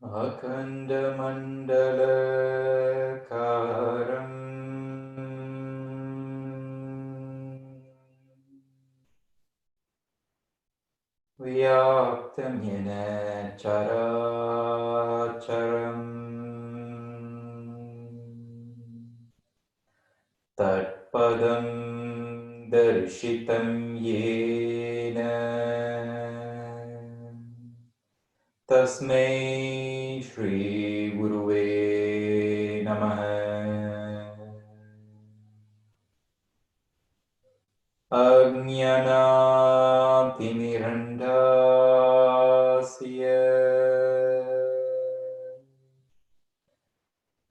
Akandamandalakaram Vyaptamyena characharam Tatpadam darshitam yena Tasmai Shri Guruve Namaha Ajnanaatimirandhasya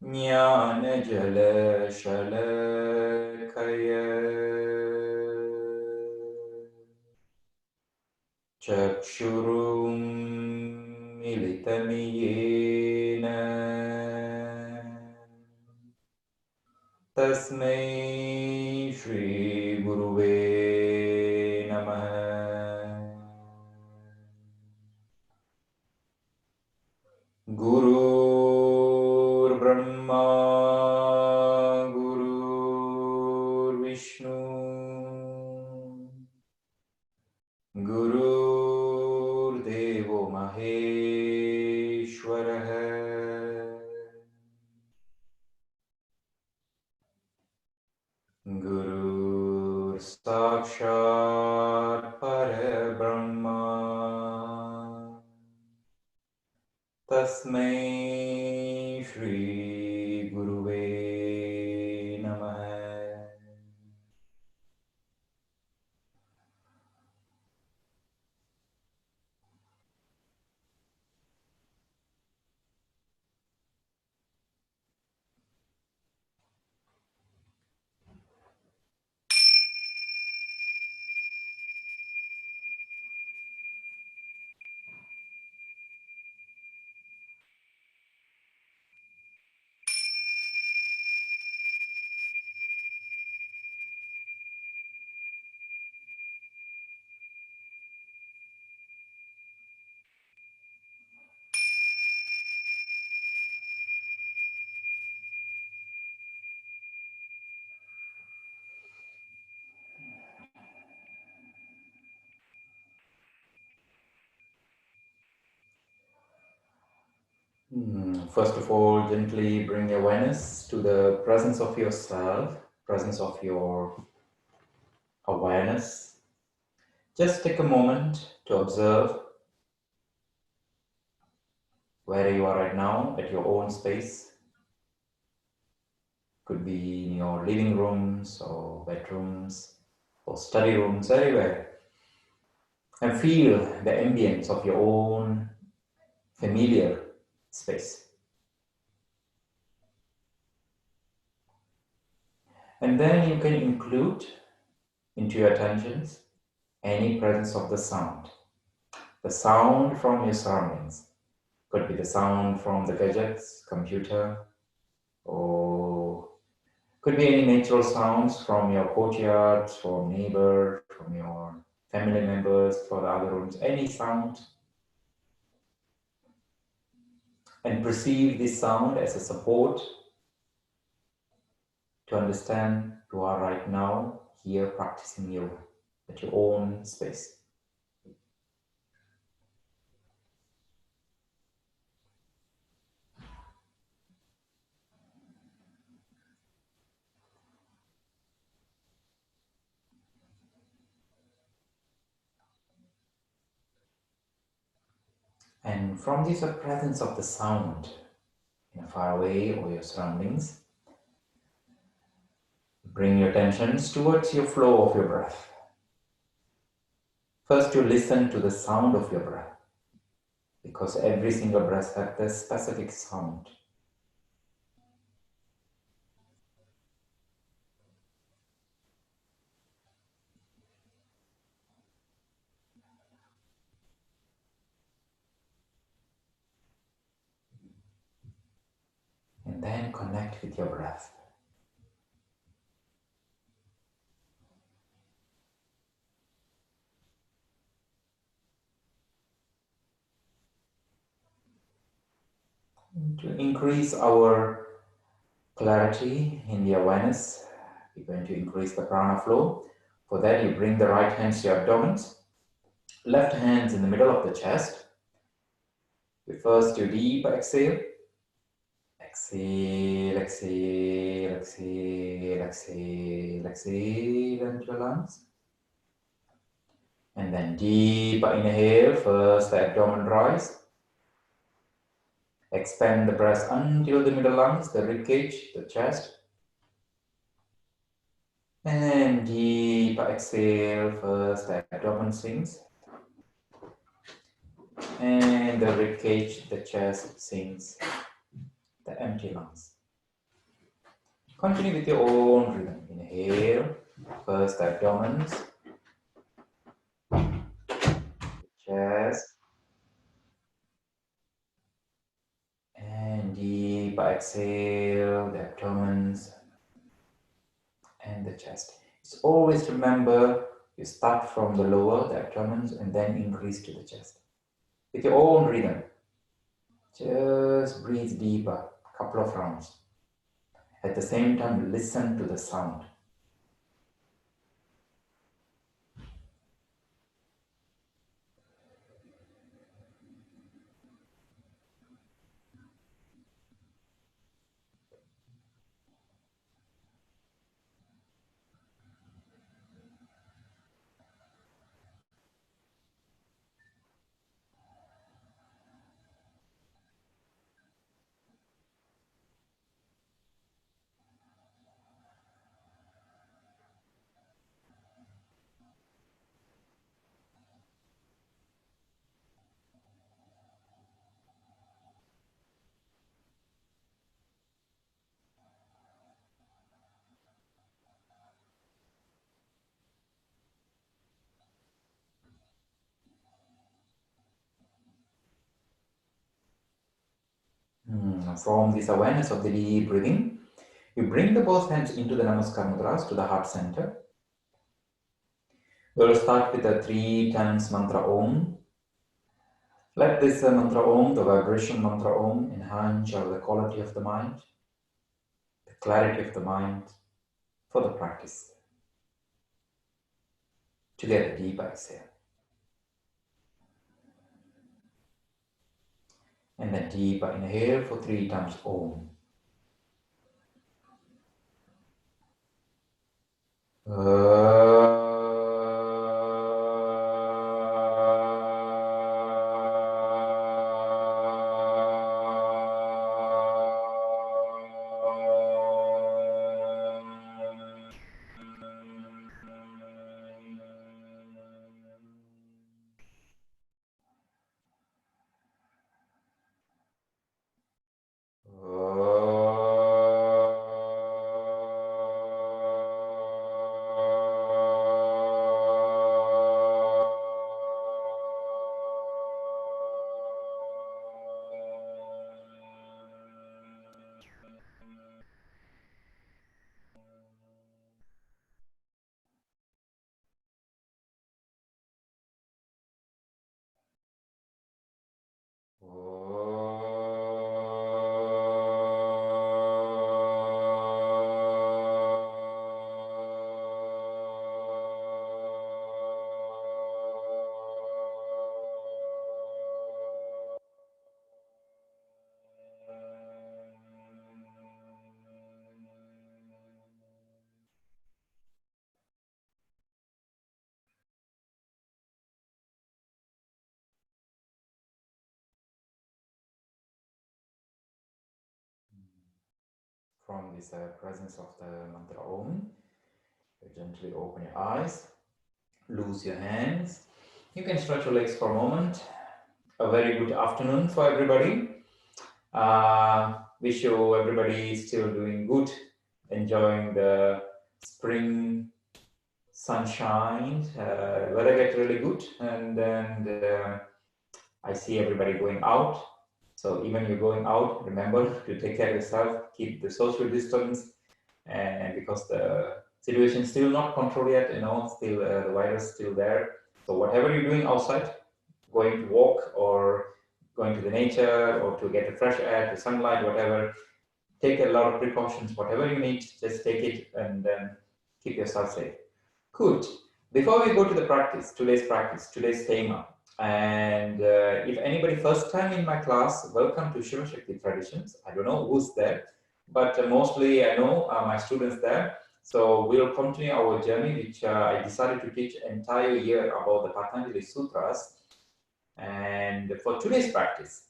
Jnanajalashalakaya Chakshurum militamiyena Tasmai Shri Guruve Namaha Gurur Brahma Gurur Vishnu Gurur Devo Maheshwaraha Gurur Sakshat Parabrahma Tasmai Shri Guruve Namaha First of all, gently bring awareness to the presence of yourself, presence of your awareness. Just take a moment to observe where you are right now at your own space. Could be in your living rooms or bedrooms or study rooms, anywhere. And feel the ambience of your own familiar space. And then you can include into your attentions any presence of the sound from your surroundings. Could be the sound from the gadgets, computer, or could be any natural sounds from your courtyard, from neighbor, from your family members, for the other rooms, any sound. And perceive this sound as a support to understand you are right now here practicing yoga at your own space. And from this presence of the sound, far away or your surroundings, bring your attentions towards your flow of your breath. First, you listen to the sound of your breath, because every single breath has a specific sound. And then connect with your breath. To increase our clarity in the awareness, we're going to increase the prana flow. For that, you bring the right hands to your abdomens, left hands in the middle of the chest. You first do deep exhale. Exhale, exhale, exhale, exhale, exhale into the lungs. And then deep inhale, first the abdomen rise. Expand the breath until the middle lungs, the rib cage, the chest. And deep exhale, first the abdomen sinks. And the rib cage, the chest sinks, the empty lungs. Continue with your own rhythm. Inhale, first the abdomen, chest. And deep exhale, the abdomen and the chest. Just always remember, you start from the lower, the abdomen, and then increase to the chest. With your own rhythm. Just breathe deeper, a couple of rounds. At the same time, listen to the sound. From this awareness of the deep breathing, you bring the both hands into the Namaskar Mudras to the heart center. We will start with the 3 times mantra Om. Let this mantra Om, the vibration mantra Om, enhance the quality of the mind, the clarity of the mind for the practice. Together, deep exhale. And then deep inhale for 3 times Om. From this presence of the mantra Om, you gently open your eyes, loose your hands. You can stretch your legs for a moment. A very good afternoon for everybody. Wish you everybody still doing good, enjoying the spring sunshine. Weather gets really good, and then I see everybody going out. So even you're going out, remember to take care of yourself, keep the social distance, and because the situation is still not controlled yet, still the virus is still there. So whatever you're doing outside, going to walk or going to the nature or to get a fresh air, to sunlight, whatever. Take a lot of precautions, whatever you need, just take it and keep yourself safe. Good. Before we go to the practice, today's tema, and if anybody first time in my class, welcome to Shiva Shakti Traditions. I don't know who's there, but mostly I know my students there. So we'll continue our journey, which I decided to teach entire year about the Patanjali Sutras. And for today's practice,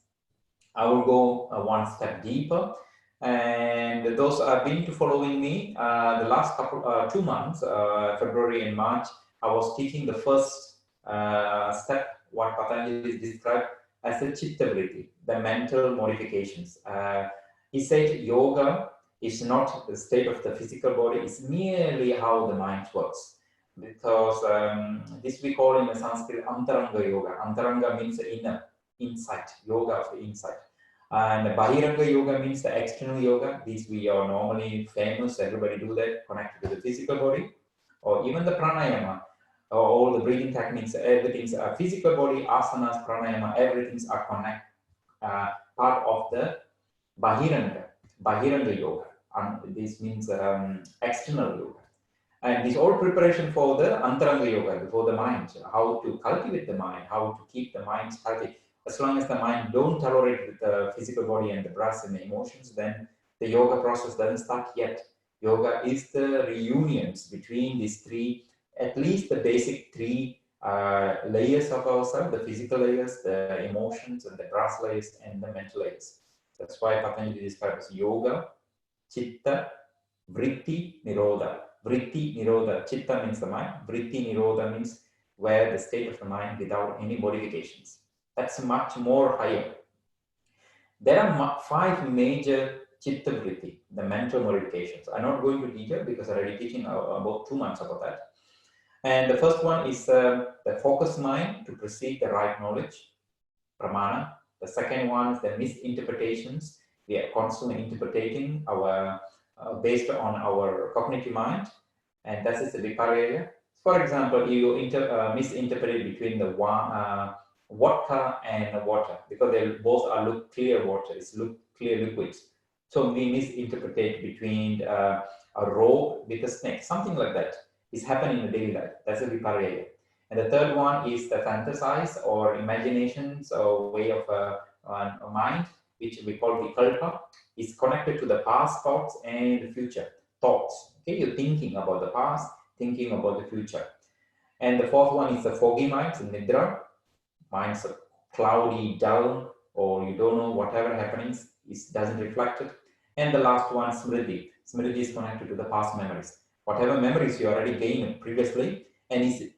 I will go one step deeper. And those have been to following me the last 2 months, February and March, I was teaching the first step, what Patanjali described as the citta vritti, the mental modifications. He said yoga is not the state of the physical body, it's merely how the mind works. Because this we call in the Sanskrit antaranga yoga. Antaranga means inner, insight, yoga of the insight. And Bahiranga yoga means the external yoga. These we are normally famous, everybody do that, connected to the physical body. Or even the pranayama, all the breathing techniques, everything's physical body, asanas, pranayama, everything's are part of the Bahiranga yoga. And this means external yoga. And this all preparation for the antaranga yoga, for the mind, how to cultivate the mind, how to keep the mind healthy. As long as the mind don't tolerate with the physical body and the breath and the emotions, then the yoga process doesn't start yet. Yoga is the reunions between these three, at least the basic three layers of ourselves, the physical layers, the emotions, and the breath layers, and the mental layers. That's why Patanjali describes yoga, citta, vritti, nirodha. Vritti, nirodha. Citta means the mind. Vritti, nirodha means where the state of the mind without any modifications. That's much more higher. There are 5 major citta vritti, the mental modifications. I'm not going to detail because I'm already teaching about 2 months about that. And the first one is the focused mind to perceive the right knowledge, pramana. The second one is the misinterpretations. We are constantly interpreting our based on our cognitive mind, and that is the viparyaya. For example, you misinterpret between the vodka and water because they both are look clear water, it's look clear liquids. So we misinterpret between a rope with a snake, something like that is happening in the daily life. That's a viparyaya. And the third one is the fantasize or imaginations or way of a mind, which we call vikalpa, is connected to the past thoughts and the future thoughts. Okay, you're thinking about the past, thinking about the future. And the fourth one is the foggy minds, the nidra. Minds are cloudy, dull, or you don't know whatever happenings, it doesn't reflect it. And the last one, smrti. Smrti is connected to the past memories. Whatever memories you already gained previously, and is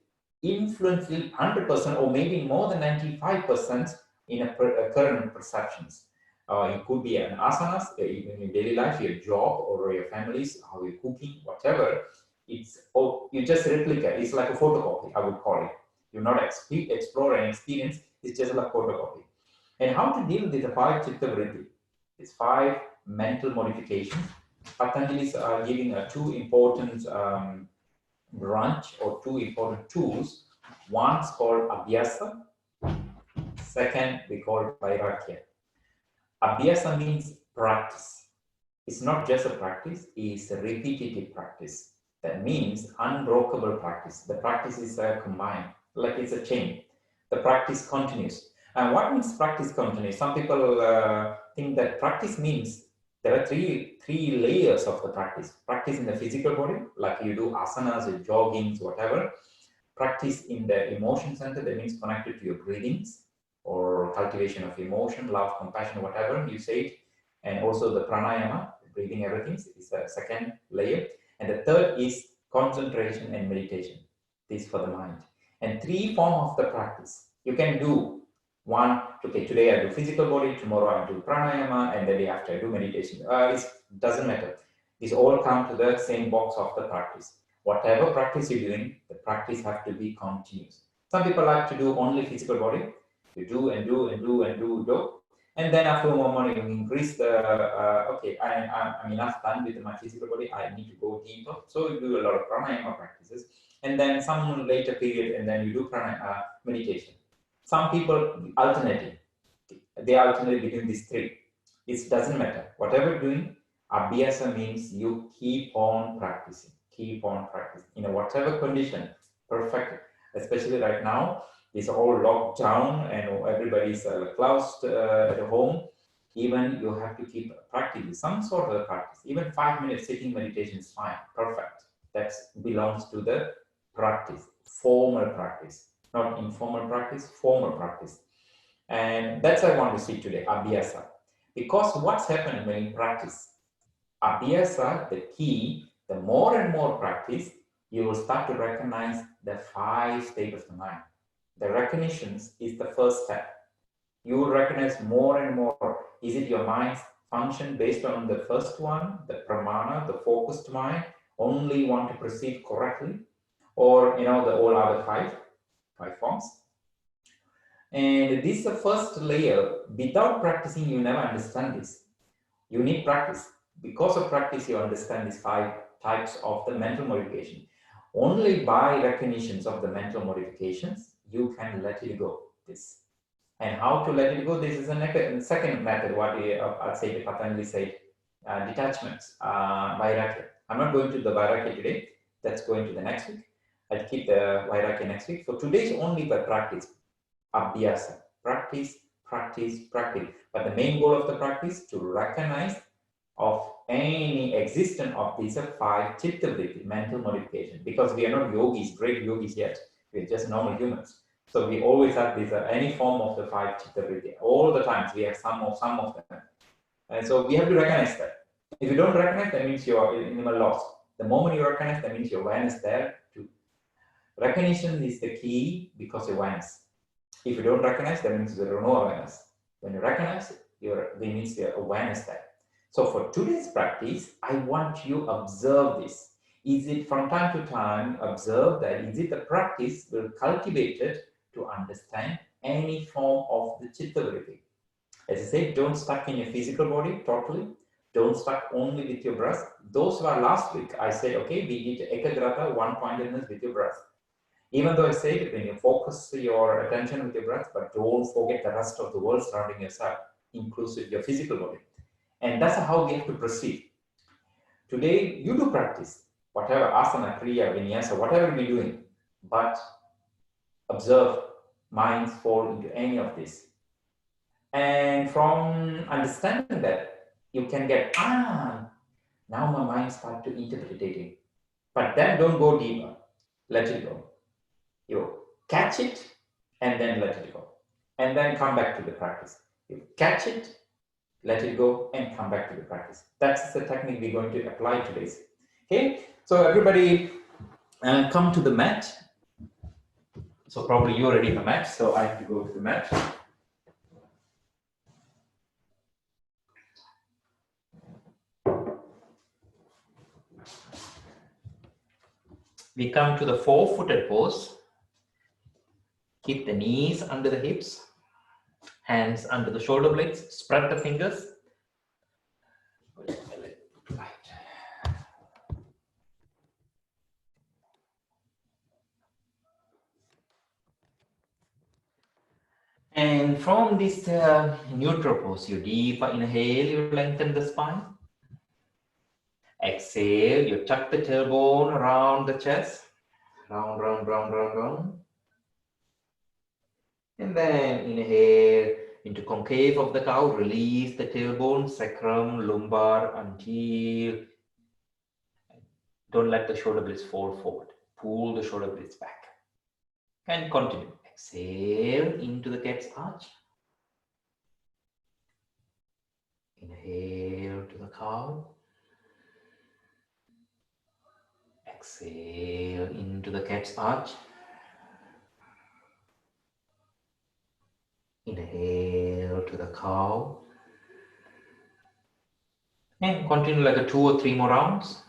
influencing 100% or maybe more than 95% in a current perceptions. It could be an asanas, in your daily life, your job or your families, how you're cooking, whatever. It's you just replicate. It's like a photocopy, I would call it. You not explore and experience. It's just like photocopy. And how to deal with the 5 citta vritti? It's 5 mental modifications. Patanjali are giving 2 important branch or 2 important tools. One's called abhyasa. Second, we call vairagya. Abhyasa means practice. It's not just a practice, it's a repetitive practice. That means unbreakable practice. The practice is combined, like it's a chain. The practice continues. And what means practice continues? Some people think that practice means there are three layers of the practice. Practice in the physical body, like you do asanas, joggings, whatever. Practice in the emotion center, that means connected to your breathings or cultivation of emotion, love, compassion, whatever you say it. And also the pranayama, breathing, everything is the second layer. And the third is concentration and meditation. This is for the mind. And 3 forms of the practice. You can do one, okay, today I do physical body, tomorrow I do pranayama, and the day after I do meditation. It doesn't matter. These all come to the same box of the practice. Whatever practice you're doing, the practice has to be continuous. Some people like to do only physical body. You do and do and do and do. And then after a moment, you increase the, okay, I'm enough done with my physical body, I need to go deeper. So you do a lot of pranayama practices. And then some later period, and then you do meditation. Some people alternating. They are ultimately between these three. It doesn't matter. Whatever you're doing, abhyasa means you keep on practicing. Keep on practicing. In whatever condition, perfect. Especially right now, it's all locked down and everybody's closed at home. Even you have to keep practicing some sort of practice. Even 5 minutes sitting meditation is fine. Perfect. That belongs to the practice, formal practice, not informal practice, formal practice. And that's what I want to see today, abhyasa. Because what's happening when you practice? Abhyasa, the key, the more and more practice, you will start to recognize the 5 states of the mind. The recognitions is the first step. You will recognize more and more. Is it your mind's function based on the first one, the pramana, the focused mind, only want to perceive correctly? Or, the all other five forms? And this is the first layer. Without practicing, you never understand this. You need practice. Because of practice, you understand these 5 types of the mental modification. Only by recognitions of the mental modifications, you can let it go. This. And how to let it go? This is a second method, what I'll say, the Patanjali said, detachments, vairagya. I'm not going to the vairagya today. That's going to the next week. I'll keep the vairagya next week. So today is only by practice. Abhyasa. Practice, practice, practice. But the main goal of the practice to recognize of any existence of these 5 chitta vritti, mental modification. Because we are not yogis, great yogis yet. We're just normal humans. So we always have these any form of the 5 chitta vritti. All the times we have some of them. And so we have to recognize that. If you don't recognize, that means you're animal lost. The moment you recognize, that means your awareness there too. Recognition is the key because awareness. If you don't recognize, that means there is no awareness. When you recognize, there means your awareness there. So for today's practice, I want you to observe this. Is it from time to time, observe that, is it the practice will cultivate it to understand any form of the chitta vritti? As I said, don't stuck in your physical body totally. Don't stuck only with your breath. Those were last week. I said, okay, we did ekagrata, one-pointedness with your breath. Even though I say when you focus your attention with your breath, but don't forget the rest of the world surrounding yourself, inclusive your physical body. And that's how we have to proceed. Today, you do practice, whatever asana, kriya, vinyasa, whatever we're doing, but observe minds fall into any of this. And from understanding that, you can get, now my mind starts to interpreting. But then don't go deeper. Let it go. You catch it and then let it go. And then come back to the practice. You catch it, let it go, and come back to the practice. That's the technique we're going to apply today. Okay, so everybody come to the mat. So probably you're already in the mat, so I have to go to the mat. We come to the 4-footed pose. Keep the knees under the hips, hands under the shoulder blades, spread the fingers. And from this neutral pose, you deeper inhale, you lengthen the spine. Exhale, you tuck the tailbone around the chest. Round, round, round, round, round. And then inhale into concave of the cow. Release the tailbone, sacrum, lumbar until. Don't let the shoulder blades fall forward. Pull the shoulder blades back. And continue. Exhale into the cat's arch. Inhale to the cow. Exhale into the cat's arch. Inhale to the cow. And continue like a 2 or 3 more rounds.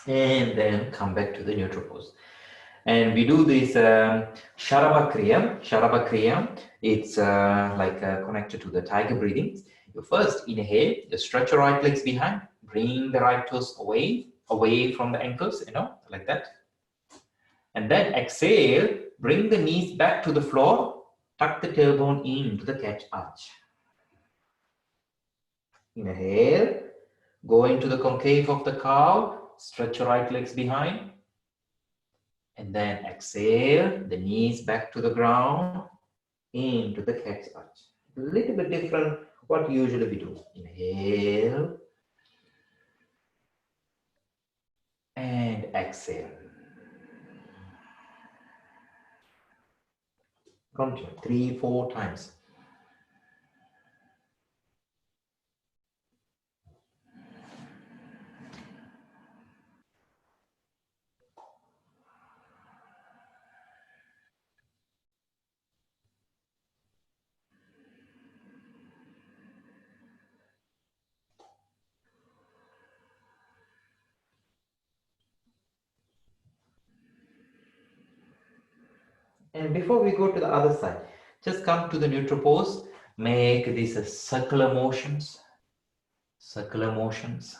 And then come back to the neutral pose. And we do this Sharabha Kriya. Sharabha Kriya, it's connected to the tiger breathing. You first inhale, you stretch your right legs behind, bring the right toes away from the ankles, like that. And then exhale, bring the knees back to the floor, tuck the tailbone into the cat arch. Inhale, go into the concave of the cow, stretch your right legs behind. And then exhale, the knees back to the ground, into the cat's arch. A little bit different what usually we do. Inhale and exhale. Continue 3-4 times. And before we go to the other side, just come to the neutral pose. Make these circular motions. Circular motions.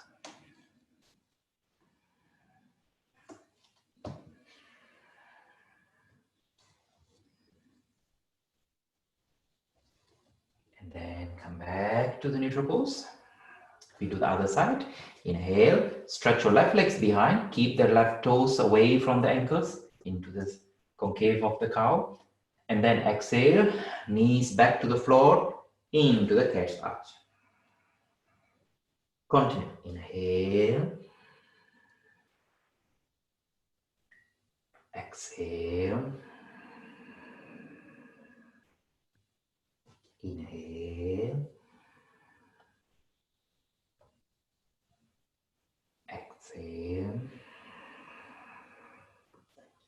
And then come back to the neutral pose. We do the other side. Inhale, stretch your left legs behind. Keep the left toes away from the ankles into this concave of the cow. And then exhale, knees back to the floor, into the cat's arch. Continue. Inhale. Exhale. Inhale. Exhale.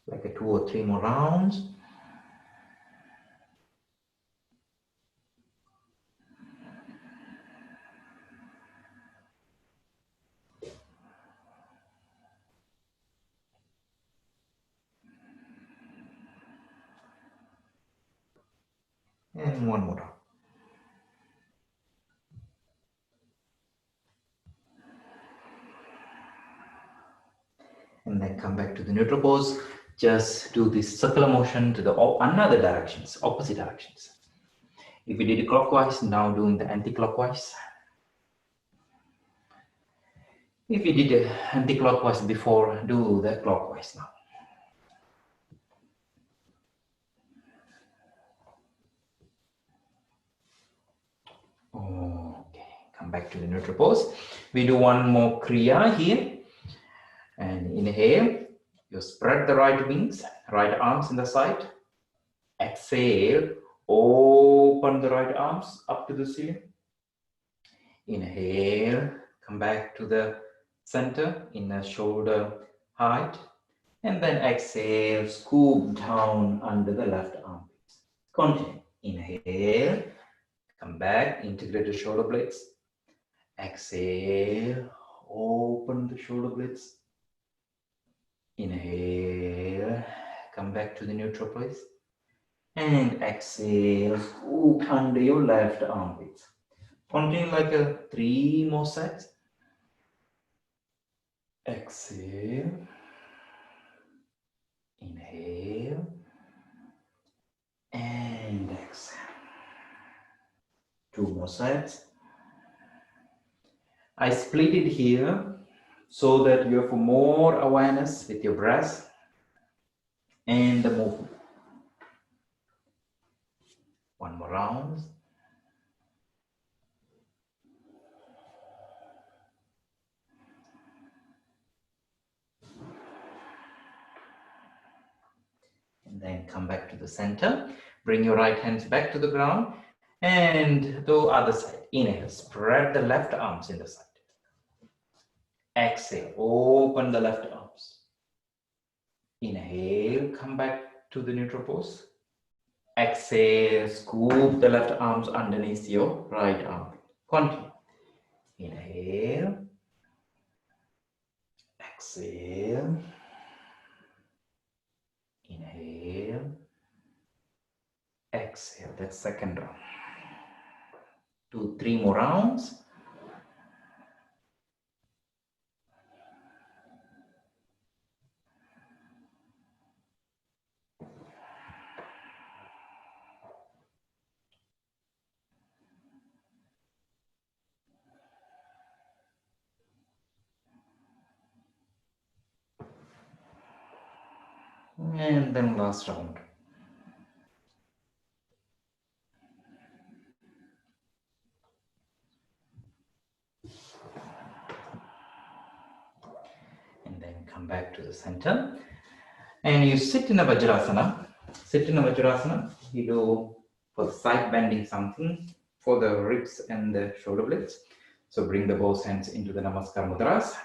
Like a 2 or 3 more rounds. And 1 more round. And then come back to the neutral pose. Just do this circular motion to the another directions, opposite directions. If we did it clockwise, now doing the anti-clockwise. If you did it anti-clockwise before, do the clockwise now. Okay, come back to the neutral pose. We do one more kriya here. And inhale, you spread the right wings, right arms in the side. Exhale, open the right arms up to the ceiling. Inhale, come back to the center in the shoulder height. And then exhale, scoop down under the left arm. Continue. Inhale, come back, integrate the shoulder blades. Exhale, open the shoulder blades. Inhale, come back to the neutral place. And exhale, scoop under your left armpit. Continue like 3 more sets. Exhale. Inhale. And exhale. 2 more sets. I split it here so that you have more awareness with your breath and the movement. 1 more round. And then come back to the center. Bring your right hands back to the ground and the other side. Inhale, spread the left arms in the side. Exhale, open the left arms. Inhale, come back to the neutral pose. Exhale, scoop the left arms underneath your right arm. Continue. Inhale. Exhale. Inhale. Exhale. That's second round. 2, 3 more rounds. And then last round. And then come back to the center. And you sit in a Vajrasana. Sit in a Vajrasana. You do for side bending something for the ribs and the shoulder blades. So bring the both hands into the Namaskar Mudras.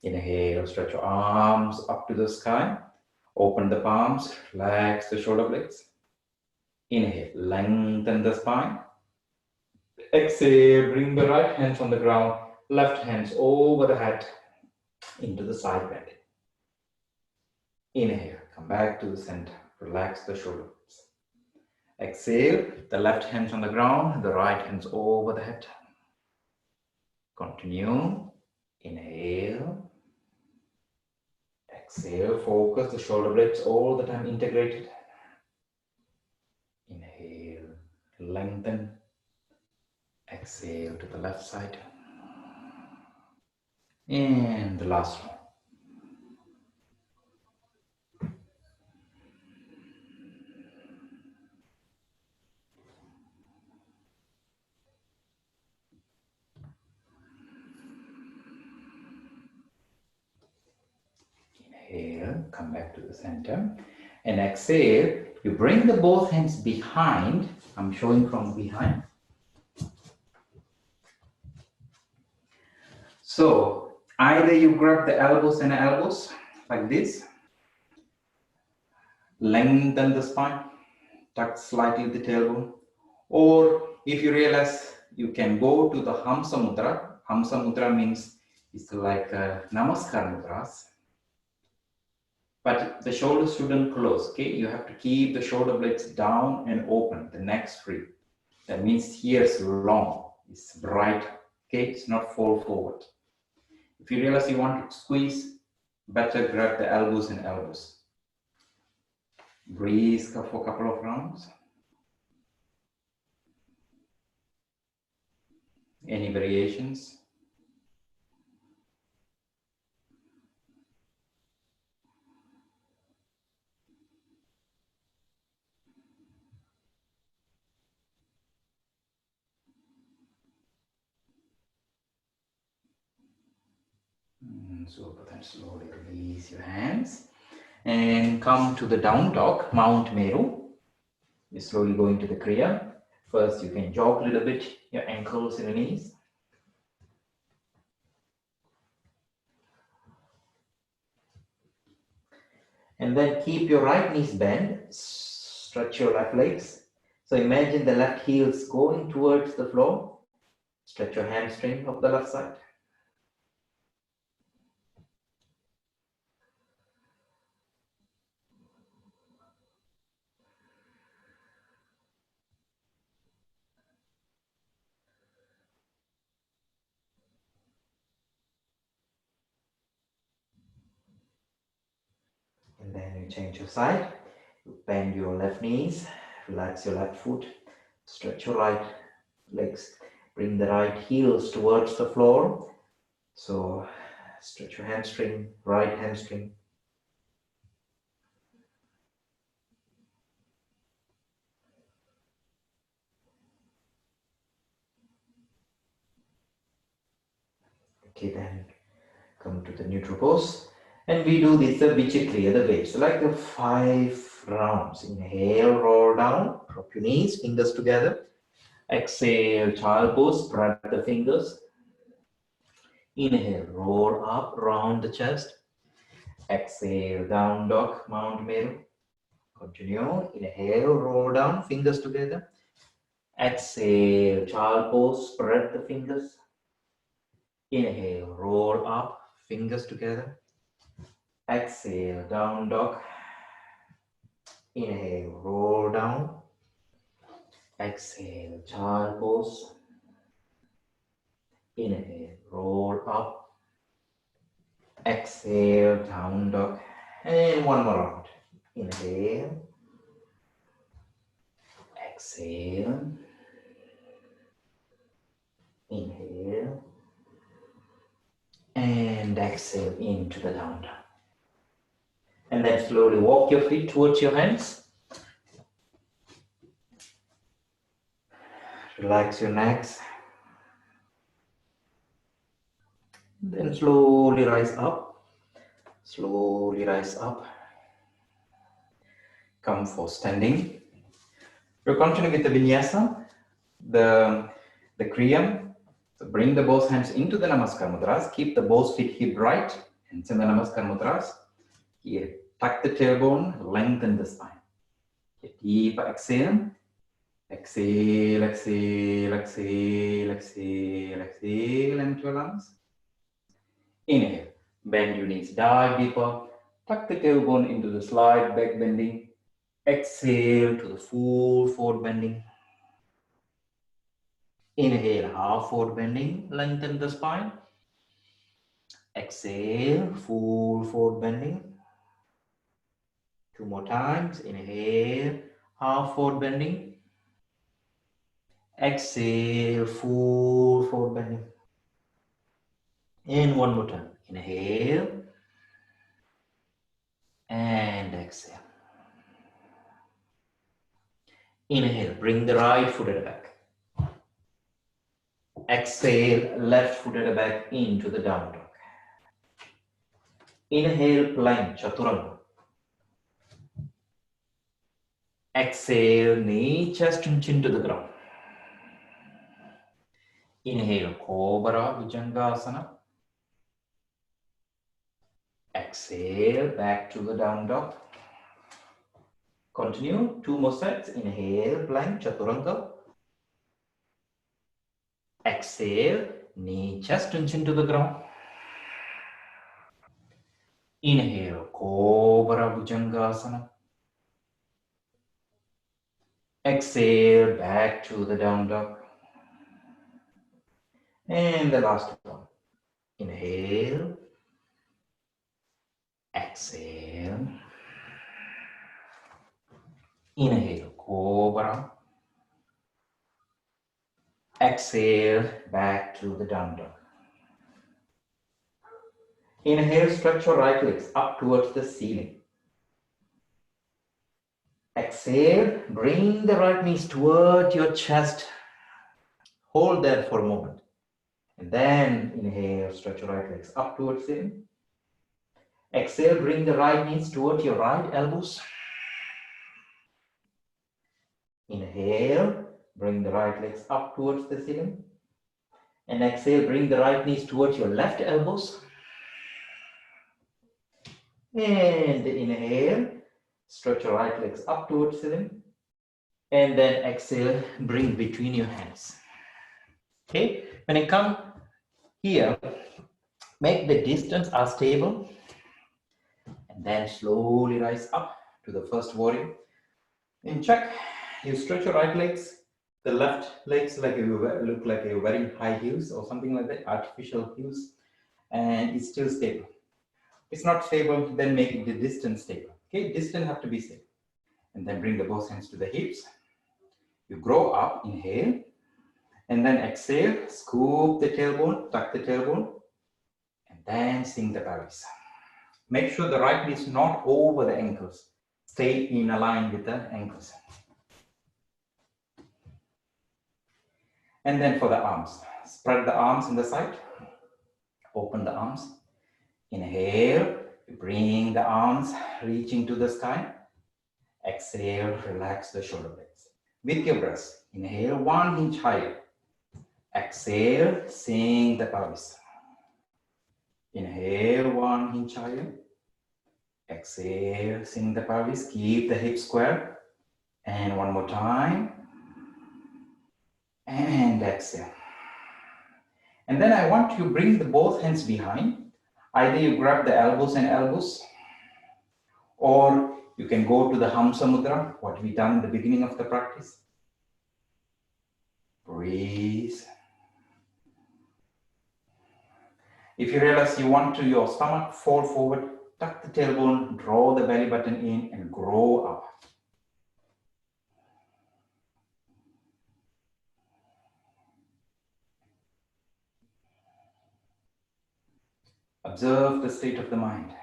Inhale, stretch your arms up to the sky. Open the palms, relax the shoulder blades. Inhale, lengthen the spine. Exhale, bring the right hands on the ground, left hands over the head into the side bend. Inhale, come back to the center, relax the shoulder blades. Exhale, the left hands on the ground, the right hands over the head. Continue. Inhale. Exhale, focus the shoulder blades all the time integrated. Inhale, lengthen. Exhale to the left side. And the last one. Inhale, come back to the center. And exhale, you bring the both hands behind. I'm showing from behind. So either you grab the elbows and elbows like this, lengthen the spine, tuck slightly the tailbone, or if you realize you can go to the Hamsa Mudra. Hamsa Mudra means it's like Namaskar Mudras, but the shoulders shouldn't close, okay? You have to keep the shoulder blades down and open, the neck's free. That means here is long, it's bright, okay? It's not fall forward. If you realize you want to squeeze, better grab the elbows and elbows. Breathe for a couple of rounds. Any variations? So then slowly release your hands and come to the down dog, Mount Meru. You're slowly going to the Kriya. First, you can jog a little bit, your ankles and your knees. And then keep your right knees bent, stretch your left legs. So imagine the left heels going towards the floor. Stretch your hamstring of the left side. And then you change your side. You bend your left knees, relax your left foot, stretch your right legs. Bring the right heels towards the floor. So stretch your hamstring, right hamstring. Okay, then come to the neutral pose. And we do this, the Rishiculture, the waves, like the 5 rounds. Inhale, roll down, drop your knees, fingers together. Exhale, child pose, spread the fingers. Inhale, roll up, round the chest. Exhale, down dog, Mount Meru. Continue. Inhale, roll down, fingers together. Exhale, child pose, spread the fingers. Inhale, roll up, fingers together. Exhale, down dog. Inhale, roll down. Exhale, child pose. Inhale, roll up. Exhale, down dog. And one more round. Inhale. Exhale. Inhale. And exhale into the down dog. And then slowly walk your feet towards your hands. Relax your necks. Then slowly rise up. Slowly rise up. Come for standing. We'll continue with the vinyasa, the kriyam. So bring the both hands into the namaskar mudras. Keep the both feet hip right. Hands in the namaskar mudras. Here, tuck the tailbone, lengthen the spine. Deep exhale. Exhale, exhale, exhale, exhale, exhale into your lungs. Inhale, bend your knees, dive deeper. Tuck the tailbone into the slight back bending. Exhale to the full forward bending. Inhale, half forward bending, lengthen the spine. Exhale, full forward bending. Two more times. Inhale, half forward bending. Exhale, full forward bending. And one more time. Inhale and exhale. Inhale, bring the right foot at the back. Exhale, left foot at the back into the down dog. Inhale, plank, chaturanga. Exhale, knee, chest and chin to the ground. Inhale, cobra, bhujangasana. Exhale, back to the down dog. Continue, two more sets. Inhale, plank, chaturanga. Exhale, knee, chest and chin to the ground. Inhale, cobra, bhujangasana. Exhale, back to the down dog. And the last one. Inhale. Exhale. Inhale, cobra. Exhale, back to the down dog. Inhale, stretch your right legs up towards the ceiling. Exhale, bring the right knees toward your chest. Hold there for a moment. And then inhale, stretch your right legs up towards ceiling. Exhale, bring the right knees toward your right elbows. Inhale, bring the right legs up towards the ceiling. And exhale, bring the right knees towards your left elbows. And inhale, stretch your right legs up towards ceiling. And then exhale, bring between your hands. Okay, when I come here, make the distance as stable. And then slowly rise up to the first warrior. And check, you stretch your right legs. The left legs like you look like you're wearing high heels or something like that, artificial heels. And it's still stable. It's not stable, then make it the distance stable. Okay, distance have to be stable. And then bring the both hands to the hips. You grow up, inhale. And then exhale, scoop the tailbone, tuck the tailbone. And then sink the pelvis. Make sure the right knee is not over the ankles. Stay in a line with the ankles. And then for the arms, spread the arms in the side. Open the arms. Inhale, bring the arms reaching to the sky. Exhale, relax the shoulder blades. With your breath, inhale 1 inch higher. Exhale, sink the pelvis. Inhale 1 inch higher. Exhale, sink the pelvis. Keep the hips square. And one more time. And exhale. And then I want you to bring the both hands behind. Either you grab the elbows and elbows, Or you can go to the Hamsa Mudra, what we done in the beginning of the practice. Breathe. If you realize you want to your stomach fall forward, tuck the tailbone, draw the belly button in and grow up. Observe the state of the mind.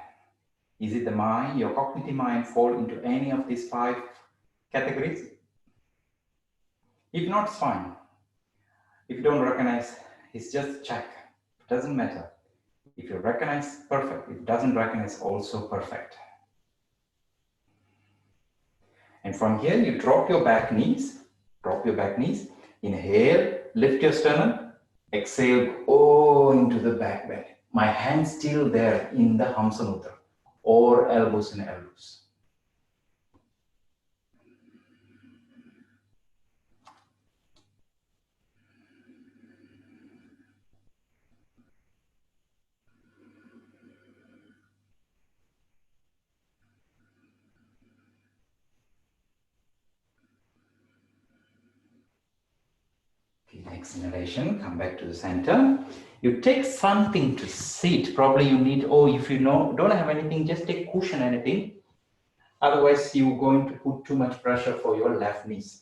Is it the mind, your cognitive mind, fall into any of these 5 categories? If not, it's fine. If you don't recognize, it's just check. It doesn't matter. If you recognize, perfect. If it doesn't recognize, also perfect. And from here, you drop your back knees. Drop your back knees. Inhale, lift your sternum. Exhale, go into the back bend. My hands still there in the Hamsa Mudra, or elbows and elbows. Next inhalation, come back to the center. You take something to sit. Probably you need, or if you don't have anything, just take cushion, anything. Otherwise, you're going to put too much pressure for your left knees.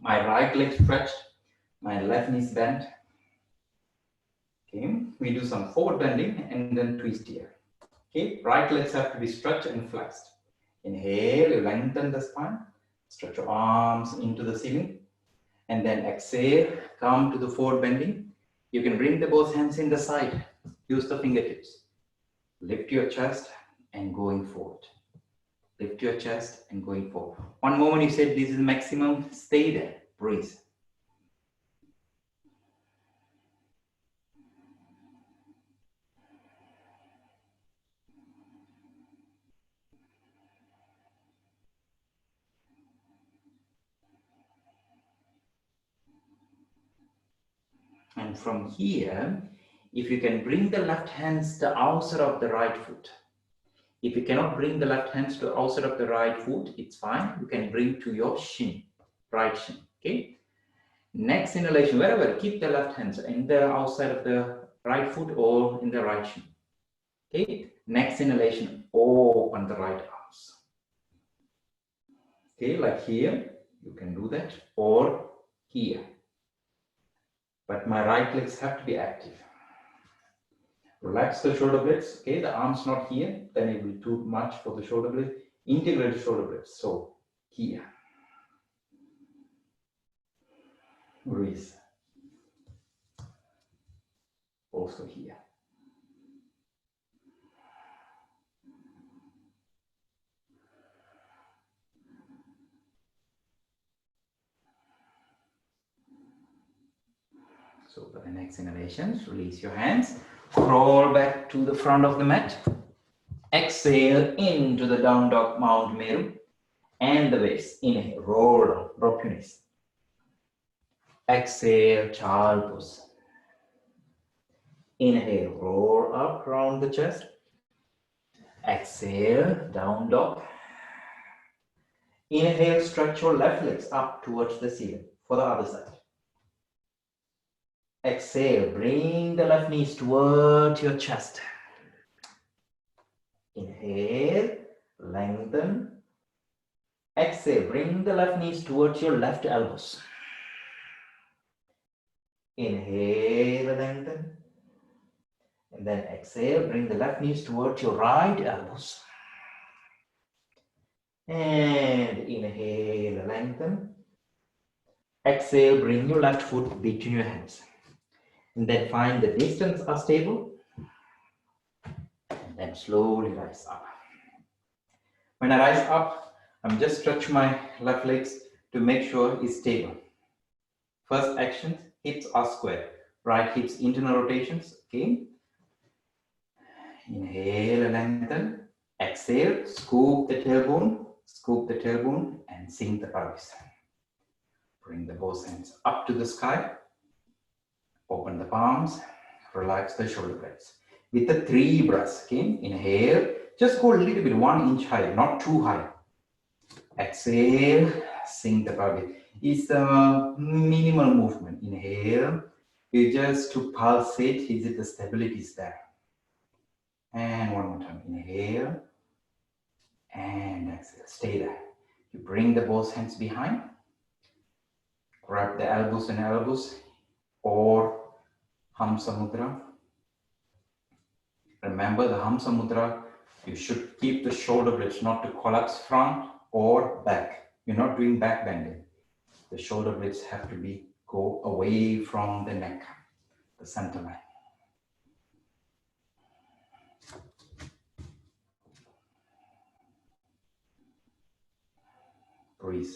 My right leg stretched, my left knees bent. Okay, we do some forward bending and then twist here. Okay, right legs have to be stretched and flexed. Inhale, you lengthen the spine, stretch your arms into the ceiling. And then exhale, come to the forward bending. You can bring the both hands in the side. Use the fingertips. Lift your chest and going forward. Lift your chest and going forward. One moment you said this is maximum, stay there, breathe. And from here, if you can bring the left hands to outside of the right foot. If you cannot bring the left hands to outside of the right foot, it's fine. You can bring to your shin, right shin, okay? Next inhalation, wherever, keep the left hands in the outside of the right foot or in the right shin, okay? Next inhalation, open the right arms. Okay, like here, you can do that, or here. But my right legs have to be active. Relax the shoulder blades. Okay, the arms not here, then it will be too much for the shoulder blades. Integrate the shoulder blades. So here. Breathe. Also here. So for the next inhalation, release your hands. Crawl back to the front of the mat. Exhale into the down dog, Mount Meru. And the waist. Inhale, roll down, drop your knees. Exhale, child pose. Inhale, roll up around the chest. Exhale, down dog. Inhale, stretch your left legs up towards the ceiling for the other side. Exhale, bring the left knees towards your chest. Inhale, lengthen. Exhale, bring the left knees towards your left elbows. Inhale, lengthen. And then exhale, bring the left knees towards your right elbows. And inhale, lengthen. Exhale, bring your left foot between your hands. And then find the distance are stable. And then slowly rise up. When I rise up, I'm just stretching my left legs to make sure it's stable. First action, hips are square. Right hips internal rotations, okay? Inhale, lengthen. Exhale, scoop the tailbone, and sink the pelvis. Bring the both hands up to the sky. Open the palms, relax the shoulder blades. with the 3 breaths. Okay, inhale, just go a little bit, 1 inch high, not too high. Exhale, sink the body. It's a minimal movement. Inhale, you just to pulsate, is it the stability is there. And one more time, inhale, and exhale, stay there. You bring the both hands behind, grab the elbows and elbows, or Hamsa Mudra. Remember the Hamsa Mudra, you should keep the shoulder blades not to collapse front or back. You're not doing back bending. The shoulder blades have to go away from the neck, the center line. Breathe.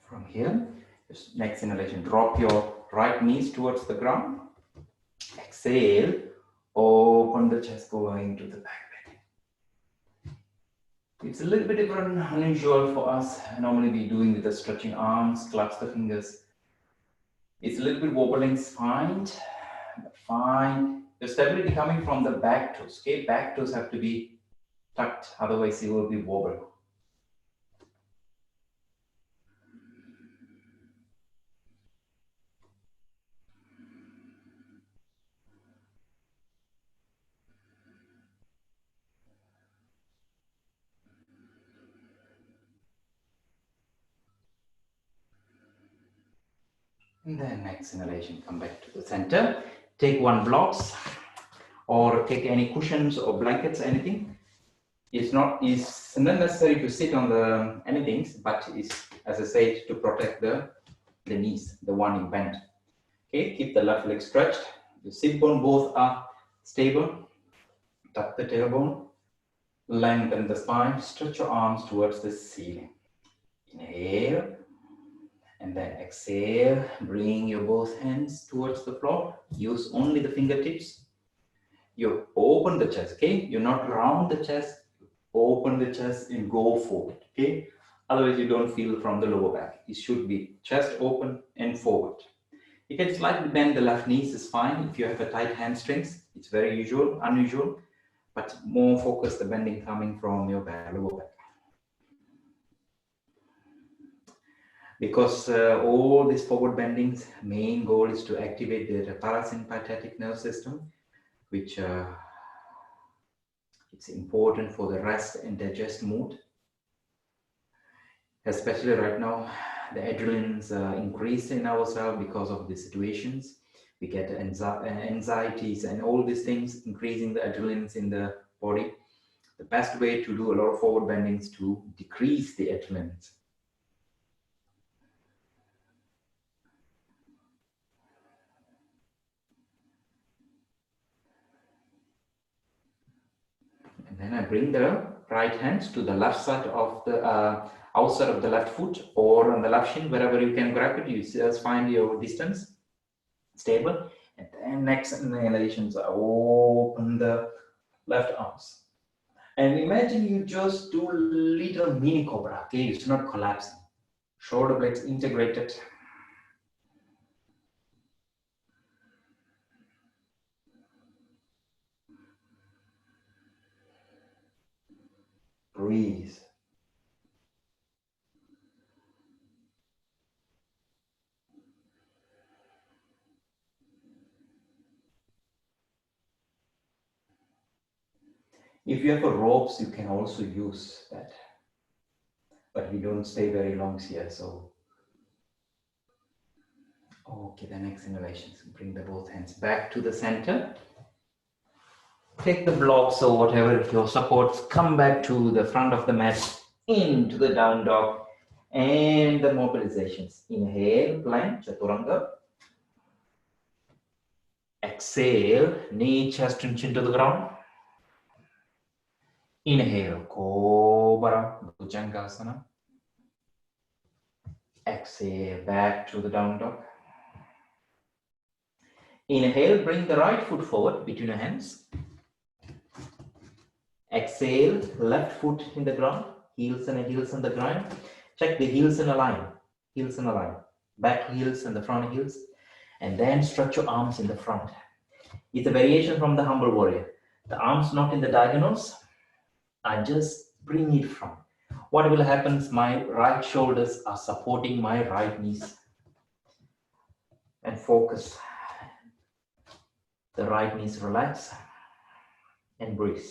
From here, next inhalation, drop your right knees towards the ground. Exhale, open the chest going to the back bend. It's a little bit different, unusual for us. Normally we doing with the stretching arms, clutch the fingers. It's a little bit wobbling spine, but fine. The stability coming from the back toes. Okay, back toes have to be tucked, otherwise you will be wobble. And then next inhalation, come back to the center. Take 1 blocks or take any cushions or blankets, anything. It's not necessary to sit on the anything, but it's, as I said, to protect the knees, the one in bend. Okay, keep the left leg stretched. The sit bone both are stable. Tuck the tailbone, lengthen the spine, stretch your arms towards the ceiling. Inhale. And then exhale, bring your both hands towards the floor. Use only the fingertips. You open the chest, okay? You're not round the chest. Open the chest and go forward, okay? Otherwise, you don't feel from the lower back. It should be chest open and forward. You can slightly bend the left knees, is fine. If you have a tight hamstrings, it's very unusual, but more focus the bending coming from your lower back. Because all these forward bendings, main goal is to activate the parasympathetic nerve system, which it's important for the rest and digest mood. Especially right now, the adrenaline's increase in ourselves because of the situations. We get anxieties and all these things, increasing the adrenalines in the body. The best way to do a lot of forward bendings to decrease the adrenalines. And then I bring the right hands to the left side of the outside of the left foot or on the left shin, wherever you can grab it. You just find your distance stable. And then next inhalations, open the left arms. And imagine you just do a little mini cobra. Okay, it's not collapsing. Shoulder blades integrated. Breathe. If you have a ropes, you can also use that. But we don't stay very long here, so. Okay, the next inhalation. Bring the both hands back to the center. Take the blocks or whatever your supports, come back to the front of the mat, into the down dog, and the mobilizations. Inhale, plank, chaturanga. Exhale, knee, chest, and chin to the ground. Inhale, cobra, bhujangasana. Exhale, back to the down dog. Inhale, bring the right foot forward between your hands. Exhale, left foot in the ground, heels and heels on the ground. Check the heels in a line, heels in a line. Back heels and the front heels. And then stretch your arms in the front. It's a variation from the humble warrior. The arms not in the diagonals. I just bring it from. What will happen is my right shoulders are supporting my right knees. And focus. The right knees relax and breathe.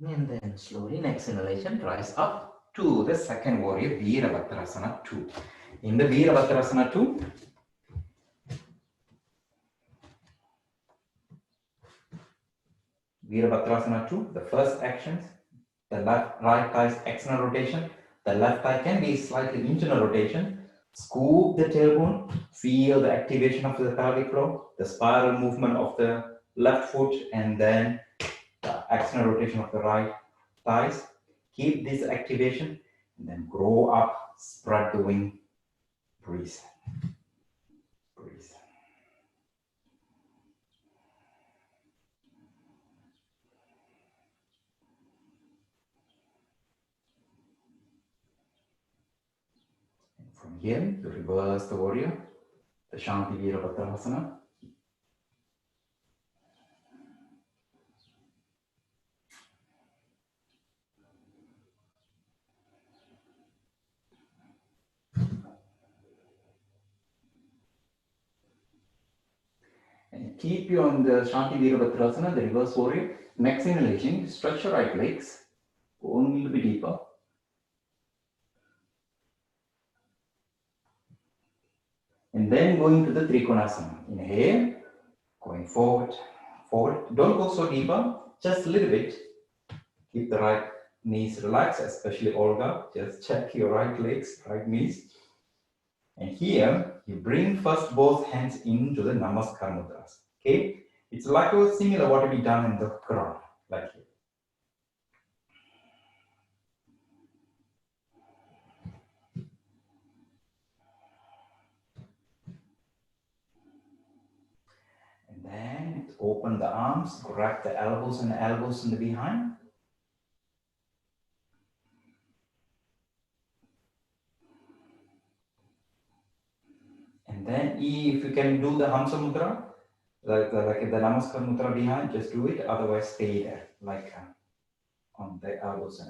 And then slowly, next inhalation, rise up to the second warrior, Virabhadrasana 2. In the Virabhadrasana 2, Virabhadrasana 2, the first actions, the right thigh's external rotation, the left thigh can be slightly internal rotation. Scoop the tailbone, feel the activation of the pelvic floor, the spiral movement of the left foot, and then the external rotation of the right thighs. Keep this activation and then grow up, spread the wing, breathe. Breathe. And from here, you reverse the warrior, the Shanti Virabhadrasana. And keep you on the Shanti Virabhadrasana, the reverse warrior. Next inhalation, stretch your right legs, go a little bit deeper. And then going to the Trikonasana. Inhale, going forward, forward. Don't go so deeper, just a little bit. Keep the right knees relaxed, especially Olga. Just check your right legs, right knees. And here, you bring first both hands into the Namaskar Mudras. Okay? It's like similar what we done in the Quran, like here. And then open the arms, grab the elbows in the behind. And then if you can do the Hamsa Mudra, like the Namaskar Mudra behind, just do it. Otherwise, stay there, like on the elbows.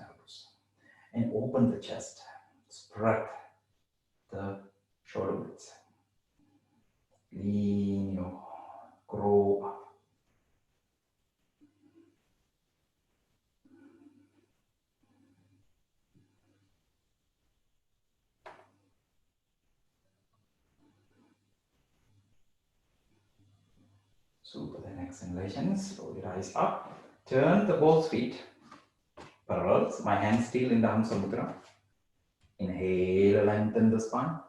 And open the chest. Spread the shoulder blades. Lean your grow up. Super. The next inhalation, slowly rise up. Turn the both feet parallel. My hands still in the Hamsa Mudra. Inhale, lengthen the spine.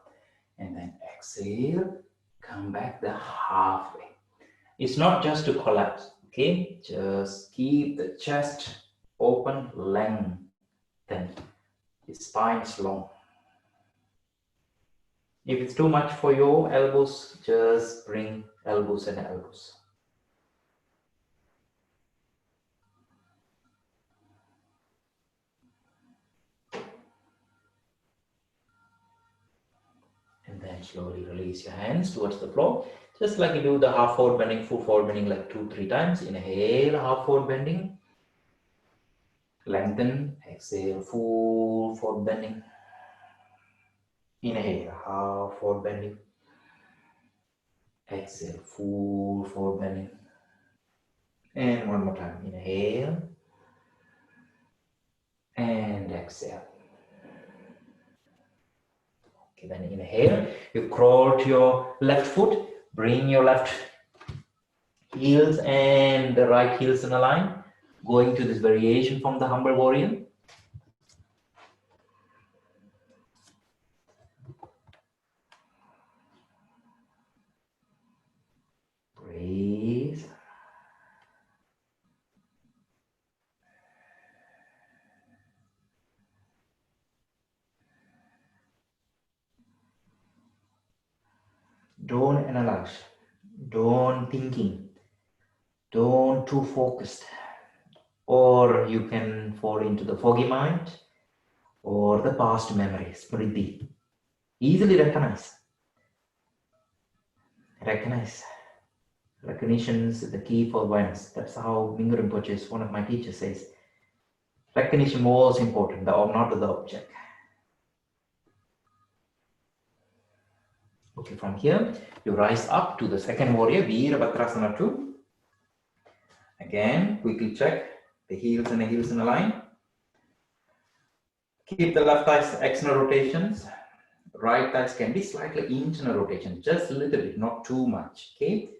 And then exhale, come back the halfway. It's not just to collapse, okay? Just keep the chest open, lengthen. The spine is long. If it's too much for your elbows, just bring elbows and elbows. And then slowly release your hands towards the floor. Just like you do the half forward bending, full forward bending like 2-3 times. Inhale, half forward bending. Lengthen. Exhale, full forward bending. Inhale, half forward bending. Exhale, full forward bending. And one more time. Inhale. And exhale. Okay, then inhale. You crawl to your left foot. Bring your left heels and the right heels in a line. Going to this variation from the humble warrior. Breathe. Don't analyze. Don't thinking. Don't too focused. Or you can fall into the foggy mind or the past memories, smrti. Easily recognize. Recognition is the key for awareness. That's how Mingyur Rinpoche, one of my teachers, says. Recognition was important, not the object. Okay, from here, you rise up to the second warrior, Virabhadrasana 2. Again, quickly check the heels and the heels in a line. Keep the left thighs external rotations. Right thighs can be slightly internal rotation, just a little bit, not too much, okay?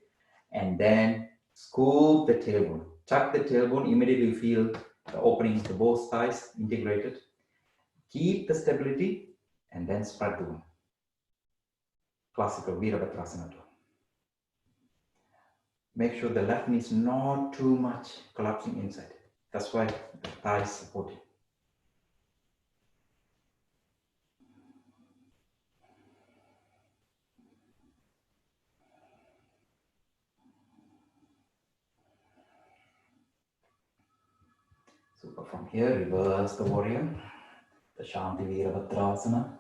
And then scoop the tailbone. Tuck the tailbone, immediately you feel the openings to both thighs integrated. Keep the stability and then spread the wing. Classical Virabhadrasana 2. Make sure the left knee is not too much collapsing inside. That's why the thighs support it. Super. From here, reverse the warrior, the Shanti Virabhadrasana.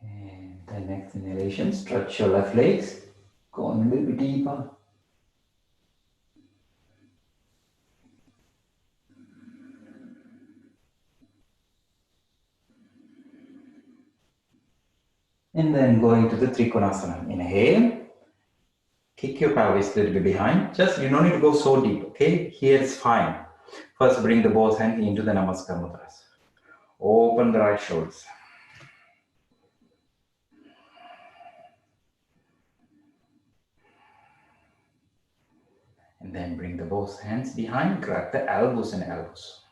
And the next inhalation, stretch your left legs, going a little bit deeper. And then going to the Trikonasana. Inhale, kick your pelvis a little bit behind. Just, you don't need to go so deep, okay? Here it's fine. First, bring the both hands into the Namaskar Mudras. Open the right shoulders. And then bring the both hands behind, grab the elbows and elbows.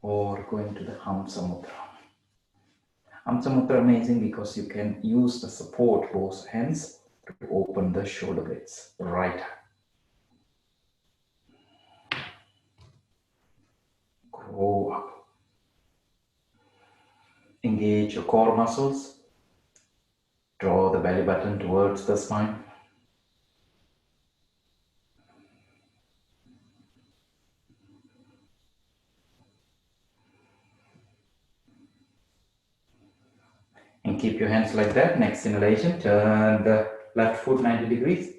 Or going to the Hamsa Mudra. Hamsa Mudra amazing because you can use the support both hands to open the shoulder blades. Right hand. Grow up. Engage your core muscles. Draw the belly button towards the spine. And keep your hands like that. Next inhalation, turn the left foot 90 degrees.